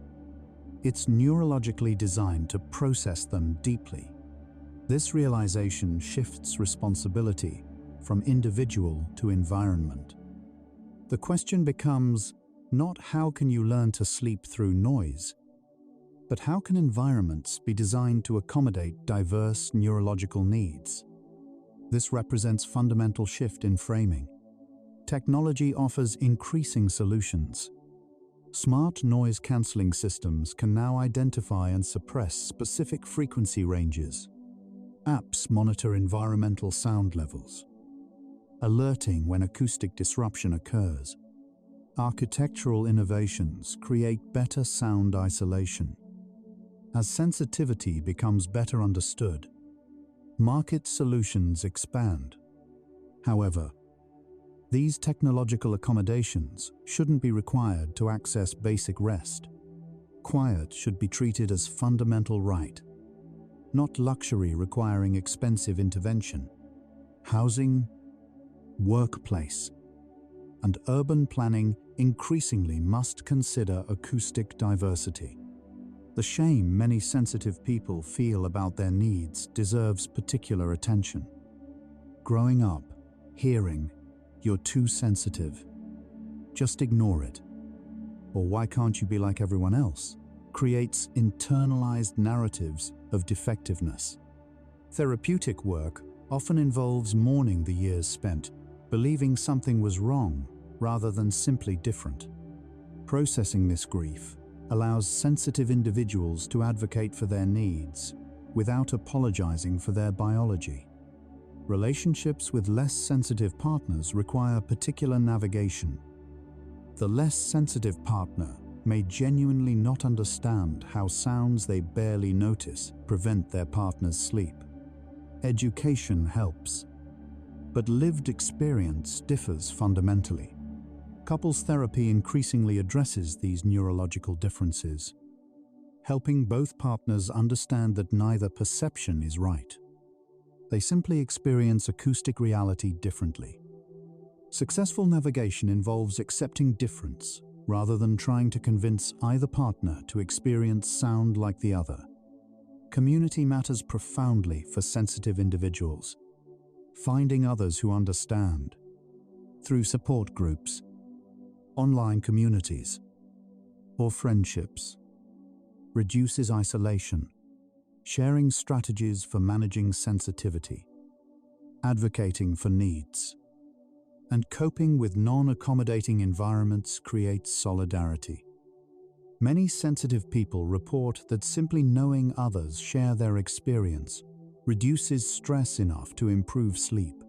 It's neurologically designed to process them deeply. This realization shifts responsibility from individual to environment. The question becomes not how can you learn to sleep through noise, but how can environments be designed to accommodate diverse neurological needs? This represents fundamental shift in framing. Technology offers increasing solutions. Smart noise-canceling systems can now identify and suppress specific frequency ranges. Apps monitor environmental sound levels, alerting when acoustic disruption occurs. Architectural innovations create better sound isolation. As sensitivity becomes better understood, market solutions expand. However, these technological accommodations shouldn't be required to access basic rest. Quiet should be treated as fundamental right, not luxury requiring expensive intervention. Housing, workplace, and urban planning increasingly must consider acoustic diversity. The shame many sensitive people feel about their needs deserves particular attention. Growing up, hearing, "You're too sensitive," "Just ignore it," or "Why can't you be like everyone else?" creates internalized narratives of defectiveness. Therapeutic work often involves mourning the years spent, believing something was wrong rather than simply different. Processing this grief allows sensitive individuals to advocate for their needs without apologizing for their biology. Relationships with less sensitive partners require particular navigation. The less sensitive partner may genuinely not understand how sounds they barely notice prevent their partner's sleep. Education helps, but lived experience differs fundamentally. Couples therapy increasingly addresses these neurological differences, helping both partners understand that neither perception is right. They simply experience acoustic reality differently. Successful navigation involves accepting difference rather than trying to convince either partner to experience sound like the other. Community matters profoundly for sensitive individuals. Finding others who understand, through support groups, online communities, or friendships, reduces isolation. Sharing strategies for managing sensitivity, advocating for needs, and coping with non-accommodating environments creates solidarity. Many sensitive people report that simply knowing others share their experience reduces stress enough to improve sleep.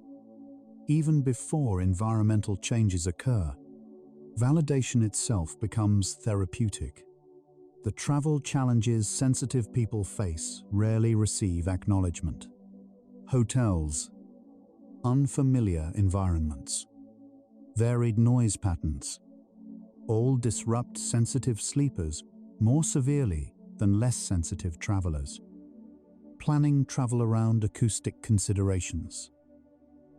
Even before environmental changes occur, validation itself becomes therapeutic. The travel challenges sensitive people face rarely receive acknowledgement. Hotels, unfamiliar environments, varied noise patterns, all disrupt sensitive sleepers more severely than less sensitive travelers. Planning travel around acoustic considerations,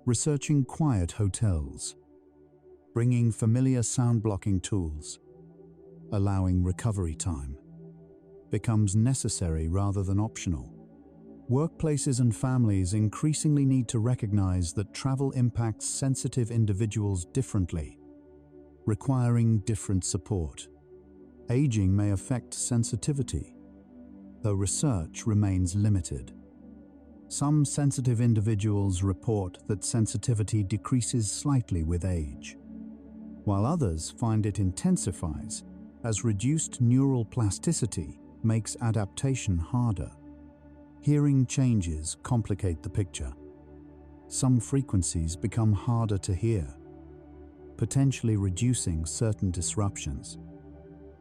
researching quiet hotels, bringing familiar sound-blocking tools, allowing recovery time, becomes necessary rather than optional. Workplaces and families increasingly need to recognize that travel impacts sensitive individuals differently, requiring different support. Aging may affect sensitivity, though research remains limited. Some sensitive individuals report that sensitivity decreases slightly with age, while others find it intensifies as reduced neural plasticity makes adaptation harder. Hearing changes complicate the picture. Some frequencies become harder to hear, potentially reducing certain disruptions,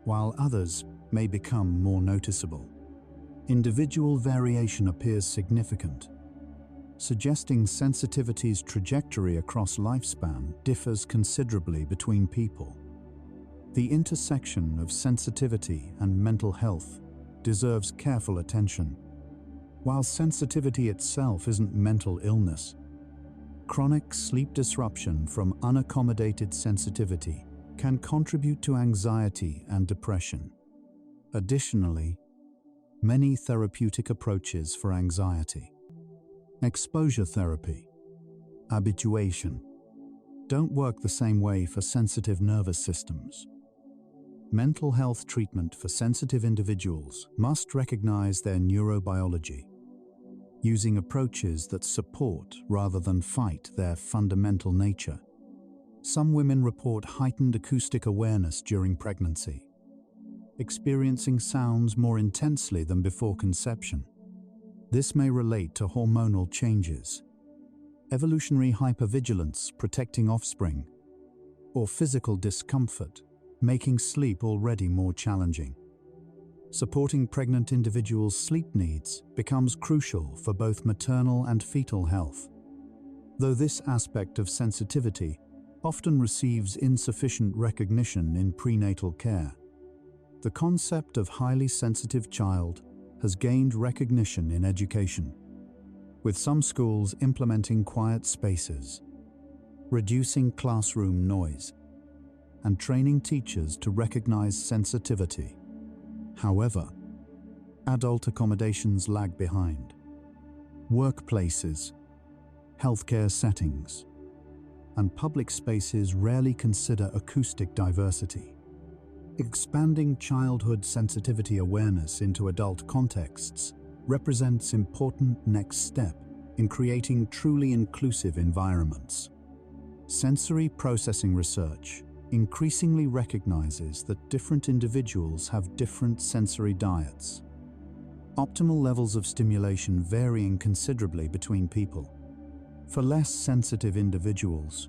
while others may become more noticeable. Individual variation appears significant, suggesting sensitivity's trajectory across lifespan differs considerably between people. The intersection of sensitivity and mental health deserves careful attention. While sensitivity itself isn't mental illness, chronic sleep disruption from unaccommodated sensitivity can contribute to anxiety and depression. Additionally, many therapeutic approaches for anxiety, exposure therapy, habituation, don't work the same way for sensitive nervous systems. Mental health treatment for sensitive individuals must recognize their neurobiology, using approaches that support rather than fight their fundamental nature. Some women report heightened acoustic awareness during pregnancy, experiencing sounds more intensely than before conception. This may relate to hormonal changes, evolutionary hypervigilance protecting offspring, or physical discomfort, making sleep already more challenging. Supporting pregnant individuals' sleep needs becomes crucial for both maternal and fetal health. Though this aspect of sensitivity often receives insufficient recognition in prenatal care, the concept of highly sensitive child has gained recognition in education, with some schools implementing quiet spaces, reducing classroom noise, and training teachers to recognize sensitivity. However, adult accommodations lag behind. Workplaces, healthcare settings, and public spaces rarely consider acoustic diversity. Expanding childhood sensitivity awareness into adult contexts represents an important next step in creating truly inclusive environments. Sensory processing research increasingly recognizes that different individuals have different sensory diets, optimal levels of stimulation varying considerably between people. For less sensitive individuals,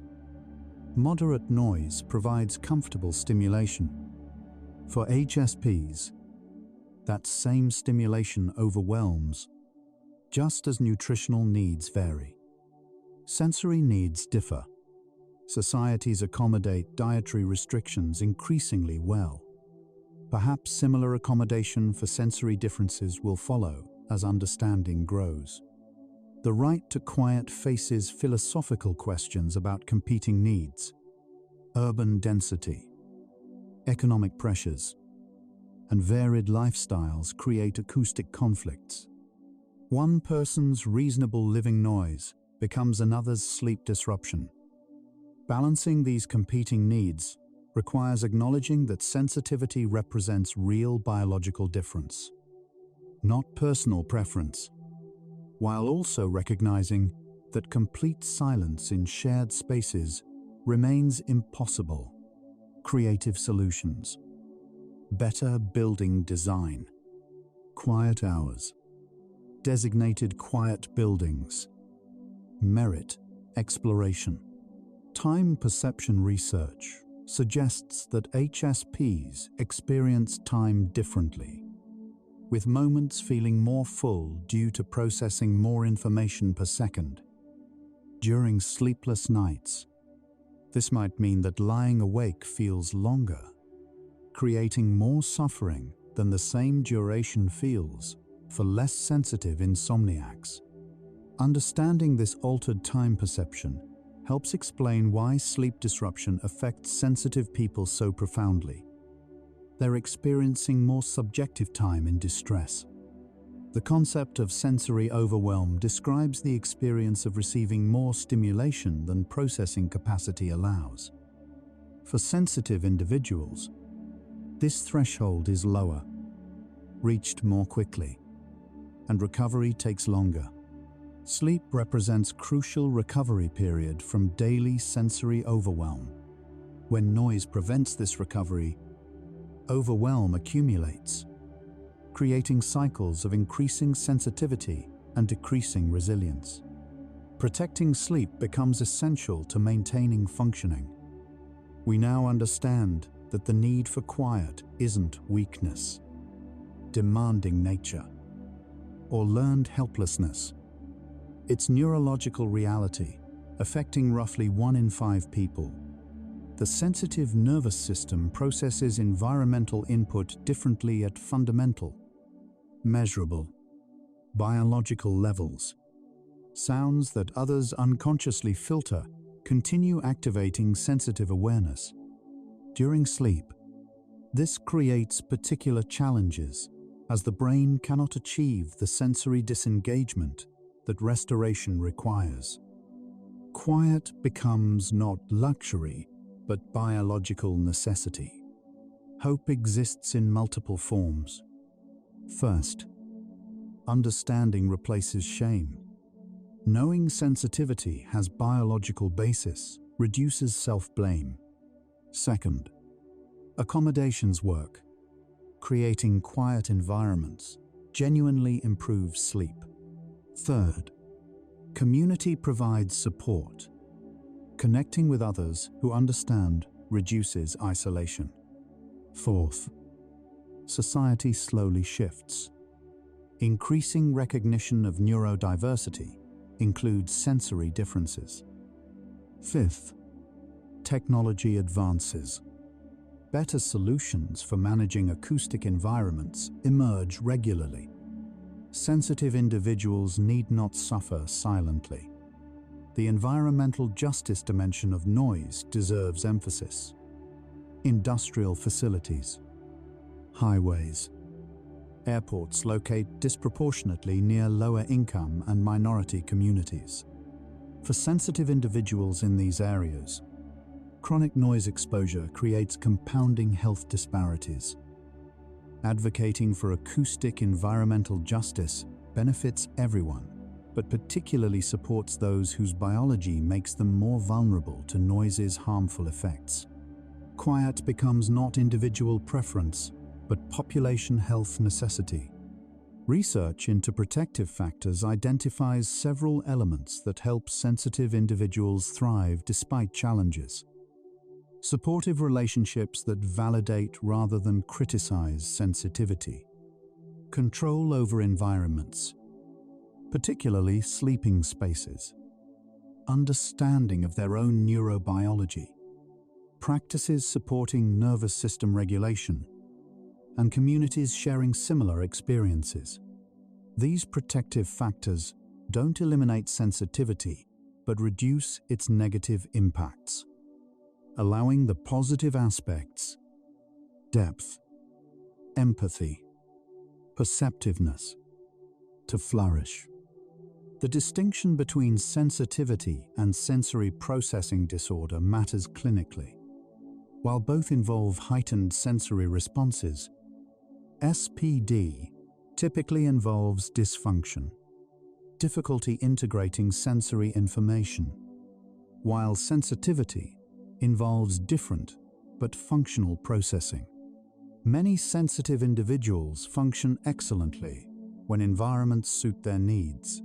moderate noise provides comfortable stimulation. For HSPs, that same stimulation overwhelms, just as nutritional needs vary. Sensory needs differ. Societies accommodate dietary restrictions increasingly well. Perhaps similar accommodation for sensory differences will follow as understanding grows. The right to quiet faces philosophical questions about competing needs, urban density, economic pressures, and varied lifestyles create acoustic conflicts. One person's reasonable living noise becomes another's sleep disruption. Balancing these competing needs requires acknowledging that sensitivity represents real biological difference, not personal preference, while also recognizing that complete silence in shared spaces remains impossible. Creative solutions, better building design, quiet hours, designated quiet buildings, merit exploration. Time perception research suggests that HSPs experience time differently, with moments feeling more full due to processing more information per second. During sleepless nights, this might mean that lying awake feels longer, creating more suffering than the same duration feels for less sensitive insomniacs. Understanding this altered time perception helps explain why sleep disruption affects sensitive people so profoundly. They're experiencing more subjective time in distress. The concept of sensory overwhelm describes the experience of receiving more stimulation than processing capacity allows. For sensitive individuals, this threshold is lower, reached more quickly, and recovery takes longer. Sleep represents crucial recovery period from daily sensory overwhelm. When noise prevents this recovery, overwhelm accumulates, creating cycles of increasing sensitivity and decreasing resilience. Protecting sleep becomes essential to maintaining functioning. We now understand that the need for quiet isn't weakness, demanding nature, or learned helplessness. It's neurological reality, affecting roughly 1 in 5 people. The sensitive nervous system processes environmental input differently at fundamental, measurable, biological levels. Sounds that others unconsciously filter continue activating sensitive awareness. During sleep, this creates particular challenges as the brain cannot achieve the sensory disengagement that restoration requires. Quiet becomes not luxury, but biological necessity. Hope exists in multiple forms. First, understanding replaces shame. Knowing sensitivity has biological basis reduces self-blame. Second, accommodations work. Creating quiet environments genuinely improves sleep. Third, community provides support. Connecting with others who understand reduces isolation. Fourth, society slowly shifts. Increasing recognition of neurodiversity includes sensory differences. Fifth, technology advances. Better solutions for managing acoustic environments emerge regularly. Sensitive individuals need not suffer silently. The environmental justice dimension of noise deserves emphasis. Industrial facilities, highways, airports locate disproportionately near lower-income and minority communities. For sensitive individuals in these areas, chronic noise exposure creates compounding health disparities. Advocating for acoustic environmental justice benefits everyone, but particularly supports those whose biology makes them more vulnerable to noise's harmful effects. Quiet becomes not individual preference, but population health necessity. Research into protective factors identifies several elements that help sensitive individuals thrive despite challenges. Supportive relationships that validate rather than criticize sensitivity. Control over environments, particularly sleeping spaces. Understanding of their own neurobiology. Practices supporting nervous system regulation, and communities sharing similar experiences. These protective factors don't eliminate sensitivity, but reduce its negative impacts, allowing the positive aspects, depth, empathy, perceptiveness, to flourish. The distinction between sensitivity and sensory processing disorder matters clinically. While both involve heightened sensory responses, SPD typically involves dysfunction, difficulty integrating sensory information, while sensitivity involves different but functional processing. Many sensitive individuals function excellently when environments suit their needs.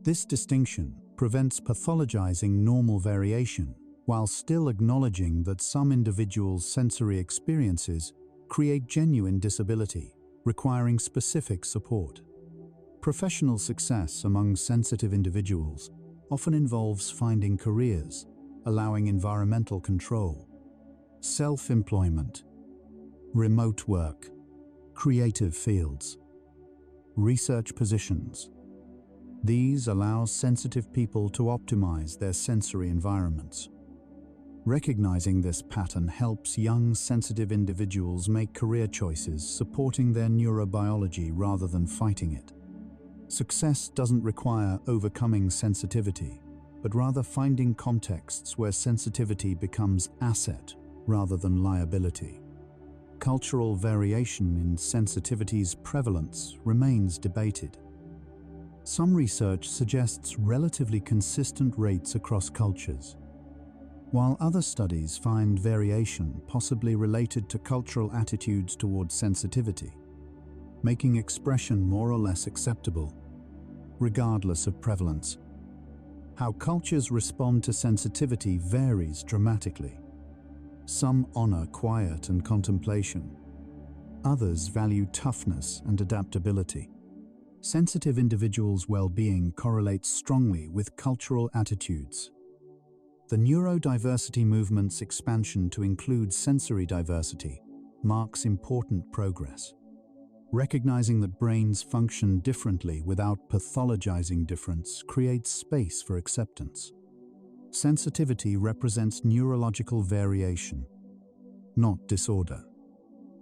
This distinction prevents pathologizing normal variation while still acknowledging that some individuals' sensory experiences create genuine disability, requiring specific support. Professional success among sensitive individuals often involves finding careers, allowing environmental control, self-employment, remote work, creative fields, research positions. These allow sensitive people to optimize their sensory environments. Recognizing this pattern helps young, sensitive individuals make career choices supporting their neurobiology rather than fighting it. Success doesn't require overcoming sensitivity, but rather finding contexts where sensitivity becomes asset rather than liability. Cultural variation in sensitivity's prevalence remains debated. Some research suggests relatively consistent rates across cultures, while other studies find variation possibly related to cultural attitudes towards sensitivity, making expression more or less acceptable, regardless of prevalence. How cultures respond to sensitivity varies dramatically. Some honor quiet and contemplation. Others value toughness and adaptability. Sensitive individuals' well-being correlates strongly with cultural attitudes. The neurodiversity movement's expansion to include sensory diversity marks important progress. Recognizing that brains function differently without pathologizing difference creates space for acceptance. Sensitivity represents neurological variation, not disorder.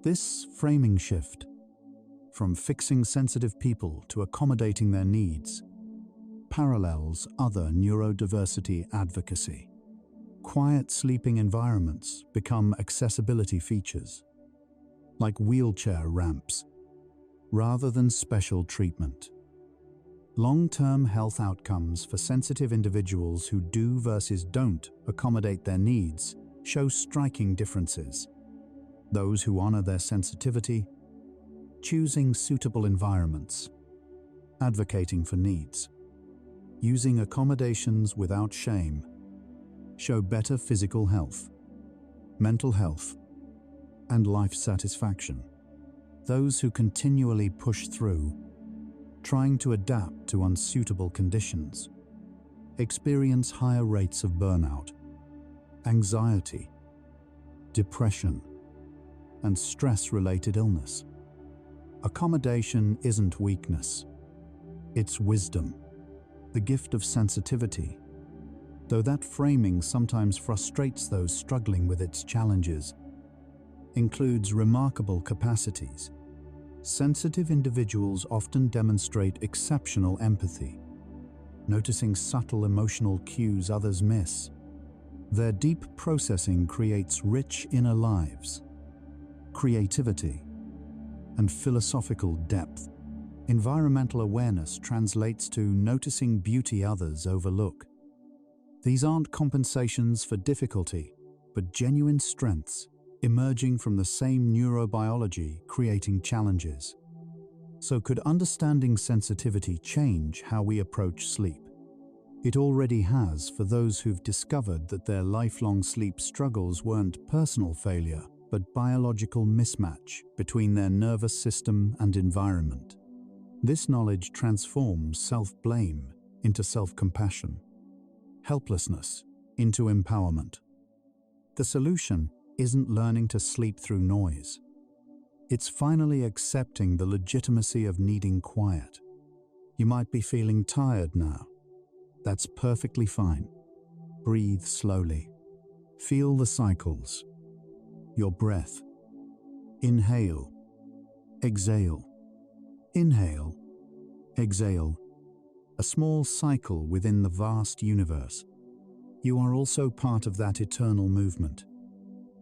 This framing shift, from fixing sensitive people to accommodating their needs, parallels other neurodiversity advocacy. Quiet sleeping environments become accessibility features, like wheelchair ramps, rather than special treatment. Long-term health outcomes for sensitive individuals who do versus don't accommodate their needs show striking differences. Those who honor their sensitivity, choosing suitable environments, advocating for needs, using accommodations without shame, show better physical health, mental health, and life satisfaction. Those who continually push through, trying to adapt to unsuitable conditions, experience higher rates of burnout, anxiety, depression, and stress-related illness. Accommodation isn't weakness, it's wisdom, the gift of sensitivity. Though that framing sometimes frustrates those struggling with its challenges, includes remarkable capacities. Sensitive individuals often demonstrate exceptional empathy, noticing subtle emotional cues others miss. Their deep processing creates rich inner lives, creativity, and philosophical depth. Environmental awareness translates to noticing beauty others overlook. These aren't compensations for difficulty, but genuine strengths emerging from the same neurobiology creating challenges. So could understanding sensitivity change how we approach sleep? It already has for those who've discovered that their lifelong sleep struggles weren't personal failure, but biological mismatch between their nervous system and environment. This knowledge transforms self-blame into self-compassion, helplessness into empowerment. The solution isn't learning to sleep through noise. It's finally accepting the legitimacy of needing quiet. You might be feeling tired now. That's perfectly fine. Breathe slowly. Feel the cycles. Your breath. Inhale. Exhale. Inhale. Exhale. A small cycle within the vast universe. You are also part of that eternal movement.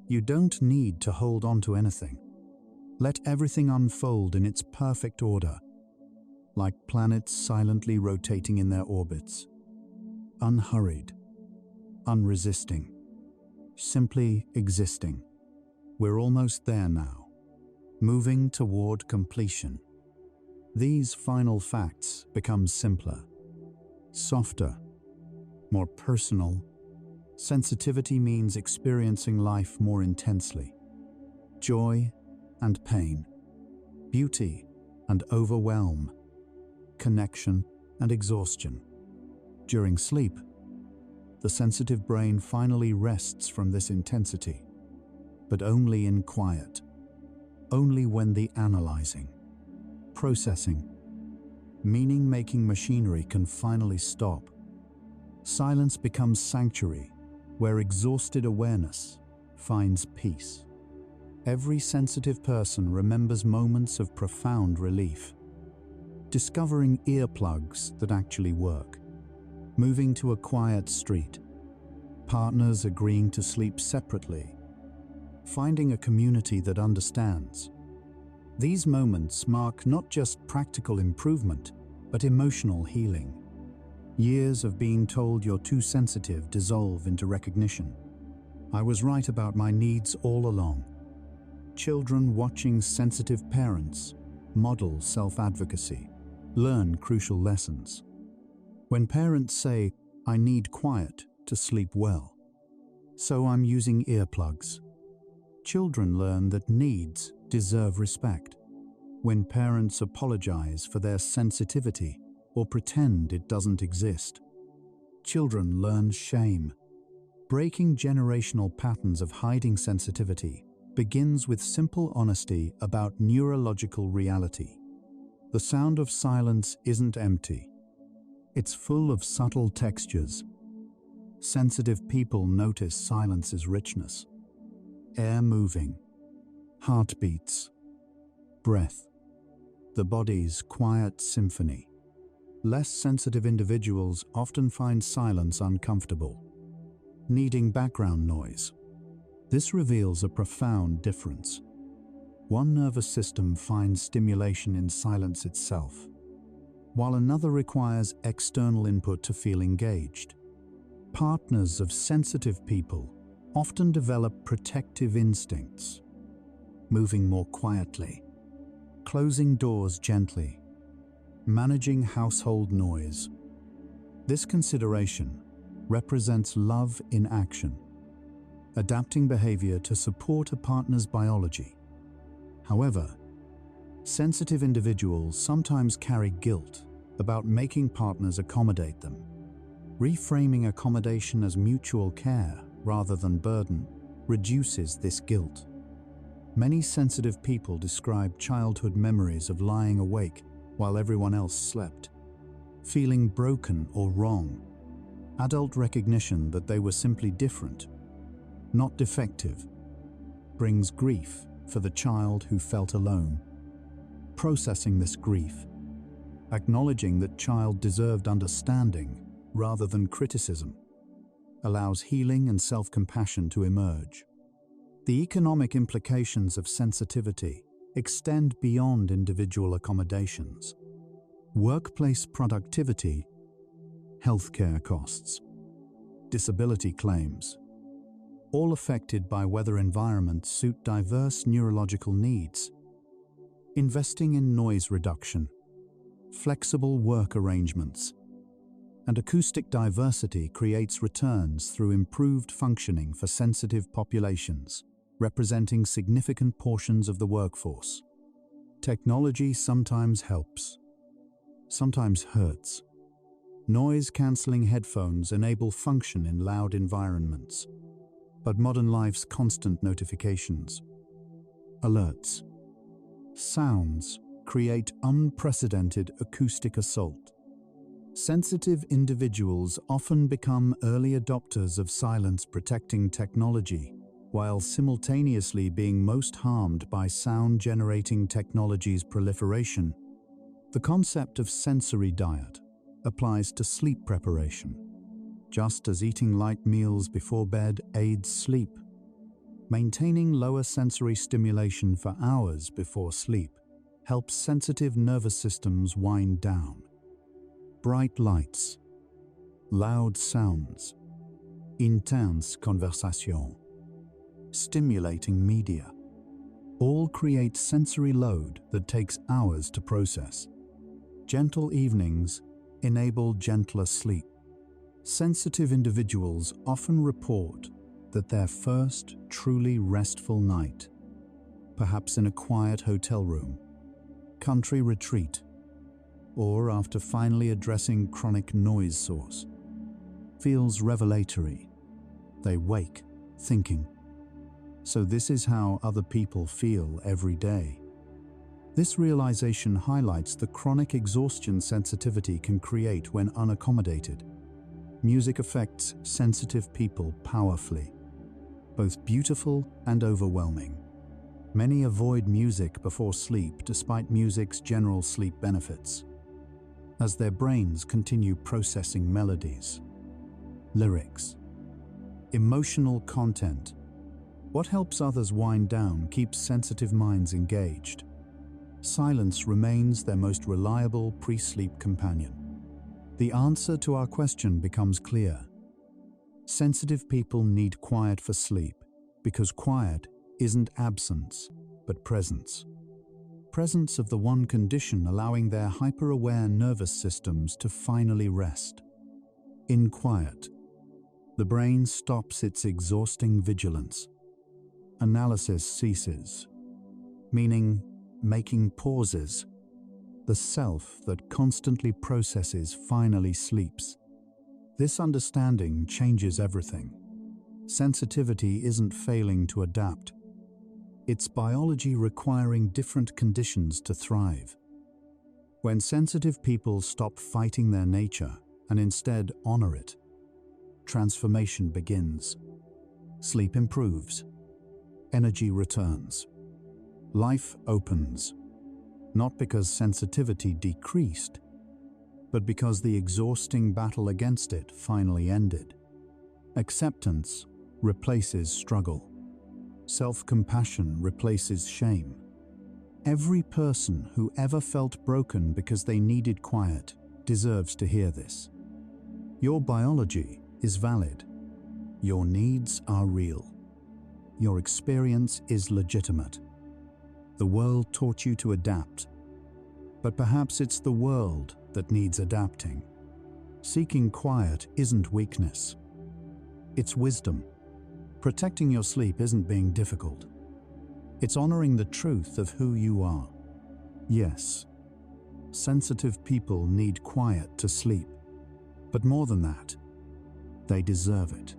You don't need to hold on to anything. Let everything unfold in its perfect order, like planets silently rotating in their orbits. Unhurried, unresisting, simply existing. We're almost there now, moving toward completion. These final facts become simpler, softer, more personal. Sensitivity means experiencing life more intensely. Joy and pain, beauty and overwhelm, connection and exhaustion. During sleep, the sensitive brain finally rests from this intensity, but only in quiet, only when the analyzing, processing, meaning-making machinery can finally stop. Silence becomes sanctuary, where exhausted awareness finds peace. Every sensitive person remembers moments of profound relief, discovering earplugs that actually work, moving to a quiet street, partners agreeing to sleep separately, finding a community that understands. These moments mark not just practical improvement, but emotional healing. Years of being told you're too sensitive dissolve into recognition. I was right about my needs all along. Children watching sensitive parents model self-advocacy, learn crucial lessons. When parents say, "I need quiet to sleep well, so I'm using earplugs," children learn that needs deserve respect. When parents apologize for their sensitivity or pretend it doesn't exist, children learn shame. Breaking generational patterns of hiding sensitivity begins with simple honesty about neurological reality. The sound of silence isn't empty. It's full of subtle textures. Sensitive people notice silence's richness. Air moving, heartbeats, breath, the body's quiet symphony. Less sensitive individuals often find silence uncomfortable, needing background noise. This reveals a profound difference. One nervous system finds stimulation in silence itself, while another requires external input to feel engaged. Partners of sensitive people often develop protective instincts, moving more quietly, closing doors gently, managing household noise. This consideration represents love in action, adapting behavior to support a partner's biology. However, sensitive individuals sometimes carry guilt about making partners accommodate them. Reframing accommodation as mutual care rather than burden reduces this guilt. Many sensitive people describe childhood memories of lying awake while everyone else slept, feeling broken or wrong. Adult recognition that they were simply different, not defective, brings grief for the child who felt alone. Processing this grief, acknowledging that child deserved understanding rather than criticism, allows healing and self-compassion to emerge. The economic implications of sensitivity extend beyond individual accommodations. Workplace productivity, healthcare costs, disability claims, all affected by whether environments suit diverse neurological needs. Investing in noise reduction, flexible work arrangements, and acoustic diversity creates returns through improved functioning for sensitive populations, representing significant portions of the workforce. Technology sometimes helps, sometimes hurts. Noise-canceling headphones enable function in loud environments, but modern life's constant notifications, alerts, sounds create unprecedented acoustic assault. Sensitive individuals often become early adopters of silence-protecting technology, while simultaneously being most harmed by sound-generating technology's proliferation. The concept of sensory diet applies to sleep preparation. Just as eating light meals before bed aids sleep, maintaining lower sensory stimulation for hours before sleep helps sensitive nervous systems wind down. Bright lights, loud sounds, intense conversation, stimulating media, all create sensory load that takes hours to process. Gentle evenings enable gentler sleep. Sensitive individuals often report that their first truly restful night, perhaps in a quiet hotel room, country retreat, or after finally addressing chronic noise source, feels revelatory. They wake thinking, so this is how other people feel every day. This realization highlights the chronic exhaustion sensitivity can create when unaccommodated. Music affects sensitive people powerfully, both beautiful and overwhelming. Many avoid music before sleep despite music's general sleep benefits, as their brains continue processing melodies, lyrics, emotional content. What helps others wind down keeps sensitive minds engaged. Silence remains their most reliable pre-sleep companion. The answer to our question becomes clear. Sensitive people need quiet for sleep because quiet isn't absence, but presence. Presence of the one condition allowing their hyper-aware nervous systems to finally rest. In quiet, the brain stops its exhausting vigilance. Analysis ceases, meaning making pauses. The self that constantly processes finally sleeps. This understanding changes everything. Sensitivity isn't failing to adapt. It's biology requiring different conditions to thrive. When sensitive people stop fighting their nature and instead honor it, transformation begins. Sleep improves. Energy returns. Life opens. Not because sensitivity decreased, but because the exhausting battle against it finally ended. Acceptance replaces struggle. Self-compassion replaces shame. Every person who ever felt broken because they needed quiet deserves to hear this. Your biology is valid. Your needs are real. Your experience is legitimate. The world taught you to adapt, but perhaps it's the world that needs adapting. Seeking quiet isn't weakness. It's wisdom. Protecting your sleep isn't being difficult. It's honoring the truth of who you are. Yes, sensitive people need quiet to sleep, but more than that, they deserve it.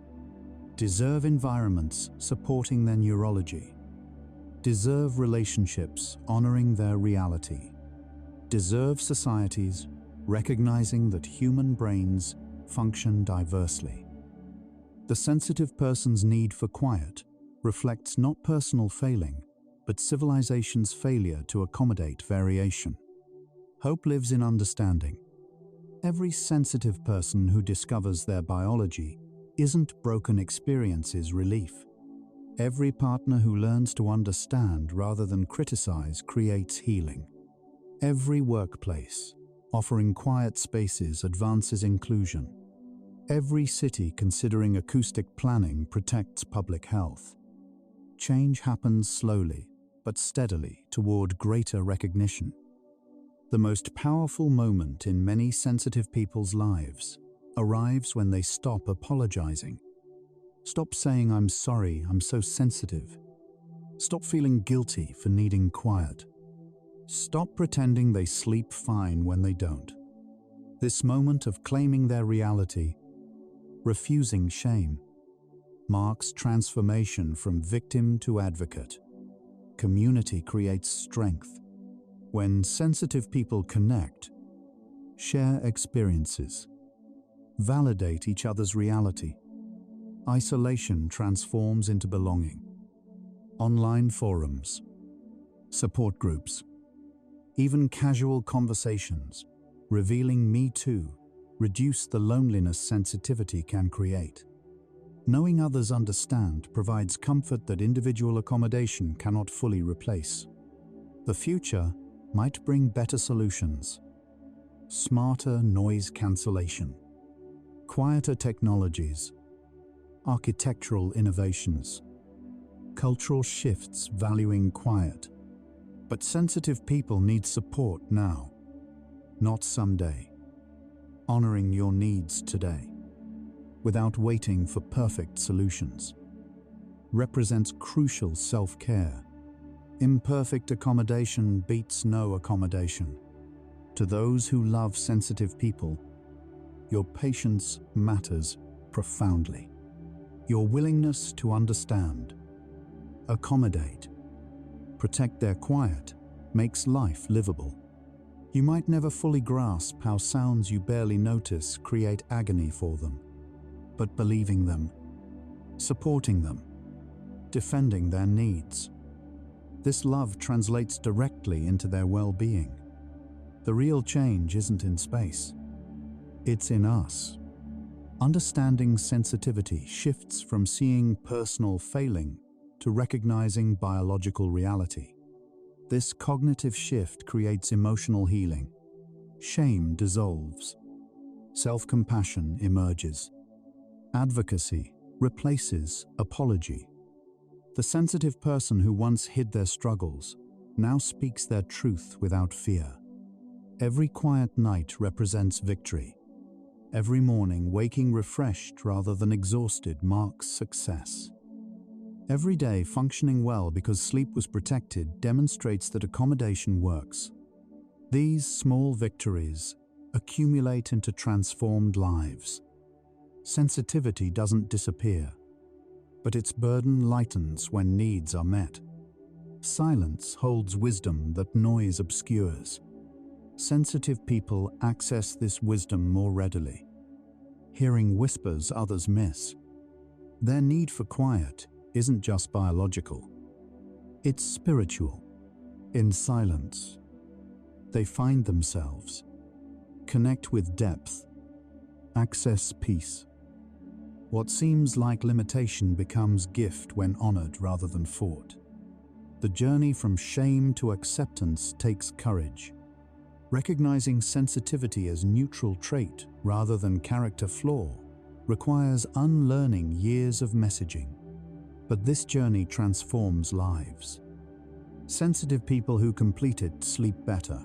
Deserve environments supporting their neurology. Deserve relationships honoring their reality. Deserve societies recognizing that human brains function diversely. The sensitive person's need for quiet reflects not personal failing, but civilization's failure to accommodate variation. Hope lives in understanding. Every sensitive person who discovers their biology isn't broken experience's relief. Every partner who learns to understand rather than criticize creates healing. Every workplace offering quiet spaces advances inclusion. Every city considering acoustic planning protects public health. Change happens slowly but steadily toward greater recognition. The most powerful moment in many sensitive people's lives arrives when they stop apologizing. Stop saying, "I'm sorry, I'm so sensitive." Stop feeling guilty for needing quiet. Stop pretending they sleep fine when they don't. This moment of claiming their reality, refusing shame, marks transformation from victim to advocate. Community creates strength. When sensitive people connect, share experiences, validate each other's reality, isolation transforms into belonging. Online forums, support groups, even casual conversations revealing "me too" reduce the loneliness sensitivity can create. Knowing others understand provides comfort that individual accommodation cannot fully replace. The future might bring better solutions, smarter noise cancellation, quieter technologies, architectural innovations, cultural shifts valuing quiet. But sensitive people need support now, not someday. Honoring your needs today, without waiting for perfect solutions, represents crucial self-care. Imperfect accommodation beats no accommodation. To those who love sensitive people, your patience matters profoundly. Your willingness to understand, accommodate, protect their quiet makes life livable. You might never fully grasp how sounds you barely notice create agony for them, but believing them, supporting them, defending their needs, this love translates directly into their well-being. The real change isn't in space, it's in us. Understanding sensitivity shifts from seeing personal failing to recognizing biological reality. This cognitive shift creates emotional healing. Shame dissolves. Self-compassion emerges. Advocacy replaces apology. The sensitive person who once hid their struggles now speaks their truth without fear. Every quiet night represents victory. Every morning waking refreshed rather than exhausted marks success. Every day functioning well because sleep was protected demonstrates that accommodation works. These small victories accumulate into transformed lives. Sensitivity doesn't disappear, but its burden lightens when needs are met. Silence holds wisdom that noise obscures. Sensitive people access this wisdom more readily, hearing whispers others miss. Their need for quiet isn't just biological, it's spiritual. In silence, they find themselves, connect with depth, access peace. What seems like limitation becomes gift when honored rather than fought. The journey from shame to acceptance takes courage. Recognizing sensitivity as neutral trait rather than character flaw requires unlearning years of messaging. But this journey transforms lives. Sensitive people who complete it sleep better,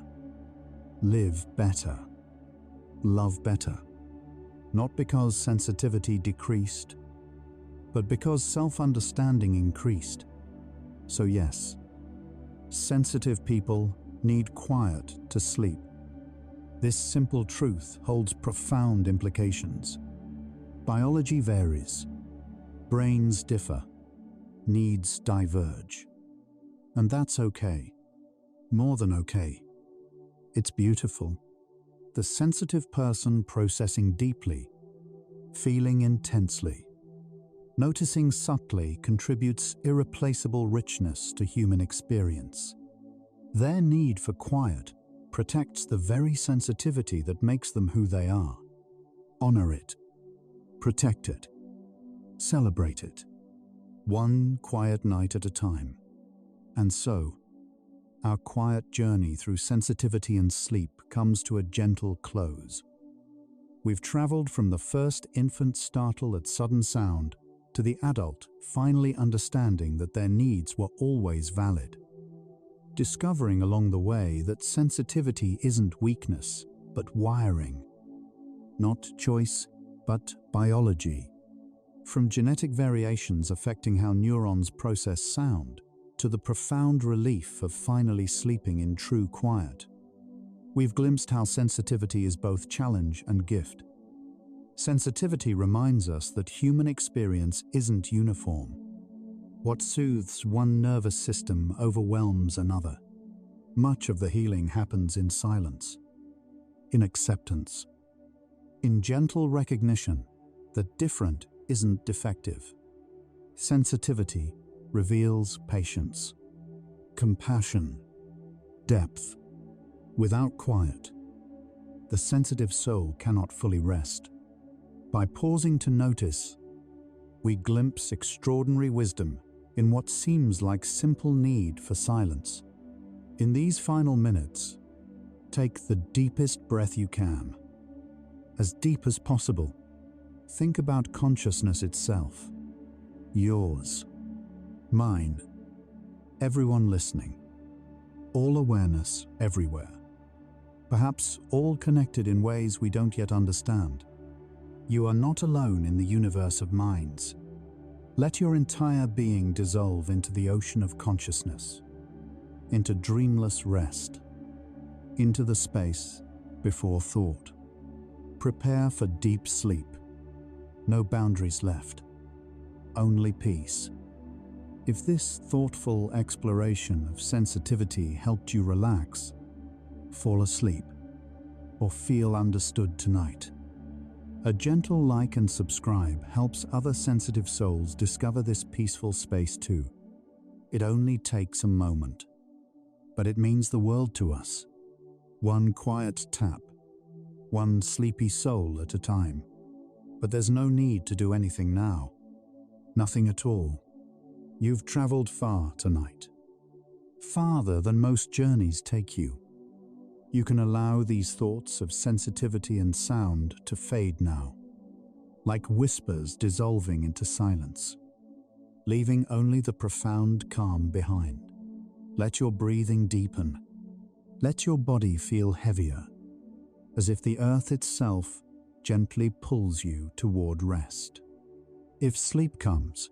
live better, love better. Not because sensitivity decreased, but because self-understanding increased. So yes, sensitive people need quiet to sleep. This simple truth holds profound implications. Biology varies, brains differ, needs diverge. And that's okay, more than okay. It's beautiful. The sensitive person processing deeply, feeling intensely, noticing subtly contributes irreplaceable richness to human experience. Their need for quiet protects the very sensitivity that makes them who they are. Honor it, protect it, celebrate it, one quiet night at a time. And so, our quiet journey through sensitivity and sleep comes to a gentle close. We've traveled from the first infant startle at sudden sound to the adult finally understanding that their needs were always valid. Discovering along the way that sensitivity isn't weakness, but wiring. Not choice, but biology. From genetic variations affecting how neurons process sound, to the profound relief of finally sleeping in true quiet. We've glimpsed how sensitivity is both challenge and gift. Sensitivity reminds us that human experience isn't uniform. What soothes one nervous system overwhelms another. Much of the healing happens in silence, in acceptance, in gentle recognition that different isn't defective. Sensitivity reveals patience, compassion, depth. Without quiet, the sensitive soul cannot fully rest. By pausing to notice, we glimpse extraordinary wisdom in what seems like simple need for silence. In these final minutes, take the deepest breath you can. As deep as possible, think about consciousness itself. Yours, mine, everyone listening. All awareness everywhere. Perhaps all connected in ways we don't yet understand. You are not alone in the universe of minds. Let your entire being dissolve into the ocean of consciousness, into dreamless rest, into the space before thought. Prepare for deep sleep. No boundaries left, only peace. If this thoughtful exploration of sensitivity helped you relax, fall asleep, or feel understood tonight, a gentle like and subscribe helps other sensitive souls discover this peaceful space too. It only takes a moment, but it means the world to us. One quiet tap, one sleepy soul at a time. But there's no need to do anything now. Nothing at all. You've traveled far tonight. Farther than most journeys take you. You can allow these thoughts of sensitivity and sound to fade now, like whispers dissolving into silence, leaving only the profound calm behind. Let your breathing deepen. Let your body feel heavier, as if the earth itself gently pulls you toward rest. If sleep comes,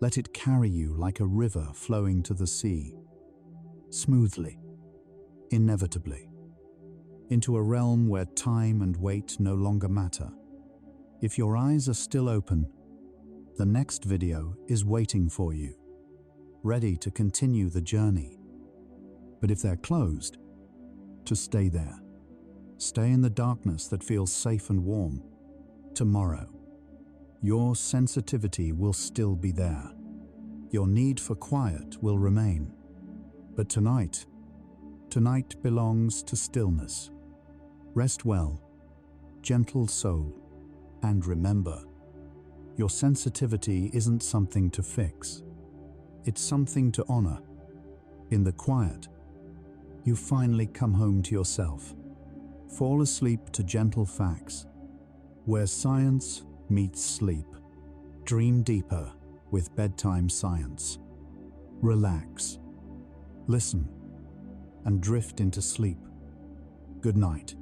let it carry you like a river flowing to the sea, smoothly, inevitably, into a realm where time and weight no longer matter. If your eyes are still open, the next video is waiting for you. ready to continue the journey. But if they're closed, to stay there. Stay in the darkness that feels safe and warm. Tomorrow, your sensitivity will still be there. Your need for quiet will remain. But tonight belongs to stillness. Rest well, gentle soul, and remember, your sensitivity isn't something to fix. It's something to honor. In the quiet, you finally come home to yourself. Fall asleep to gentle facts, where science meets sleep. Dream deeper with bedtime science. Relax, listen, and drift into sleep. Good night.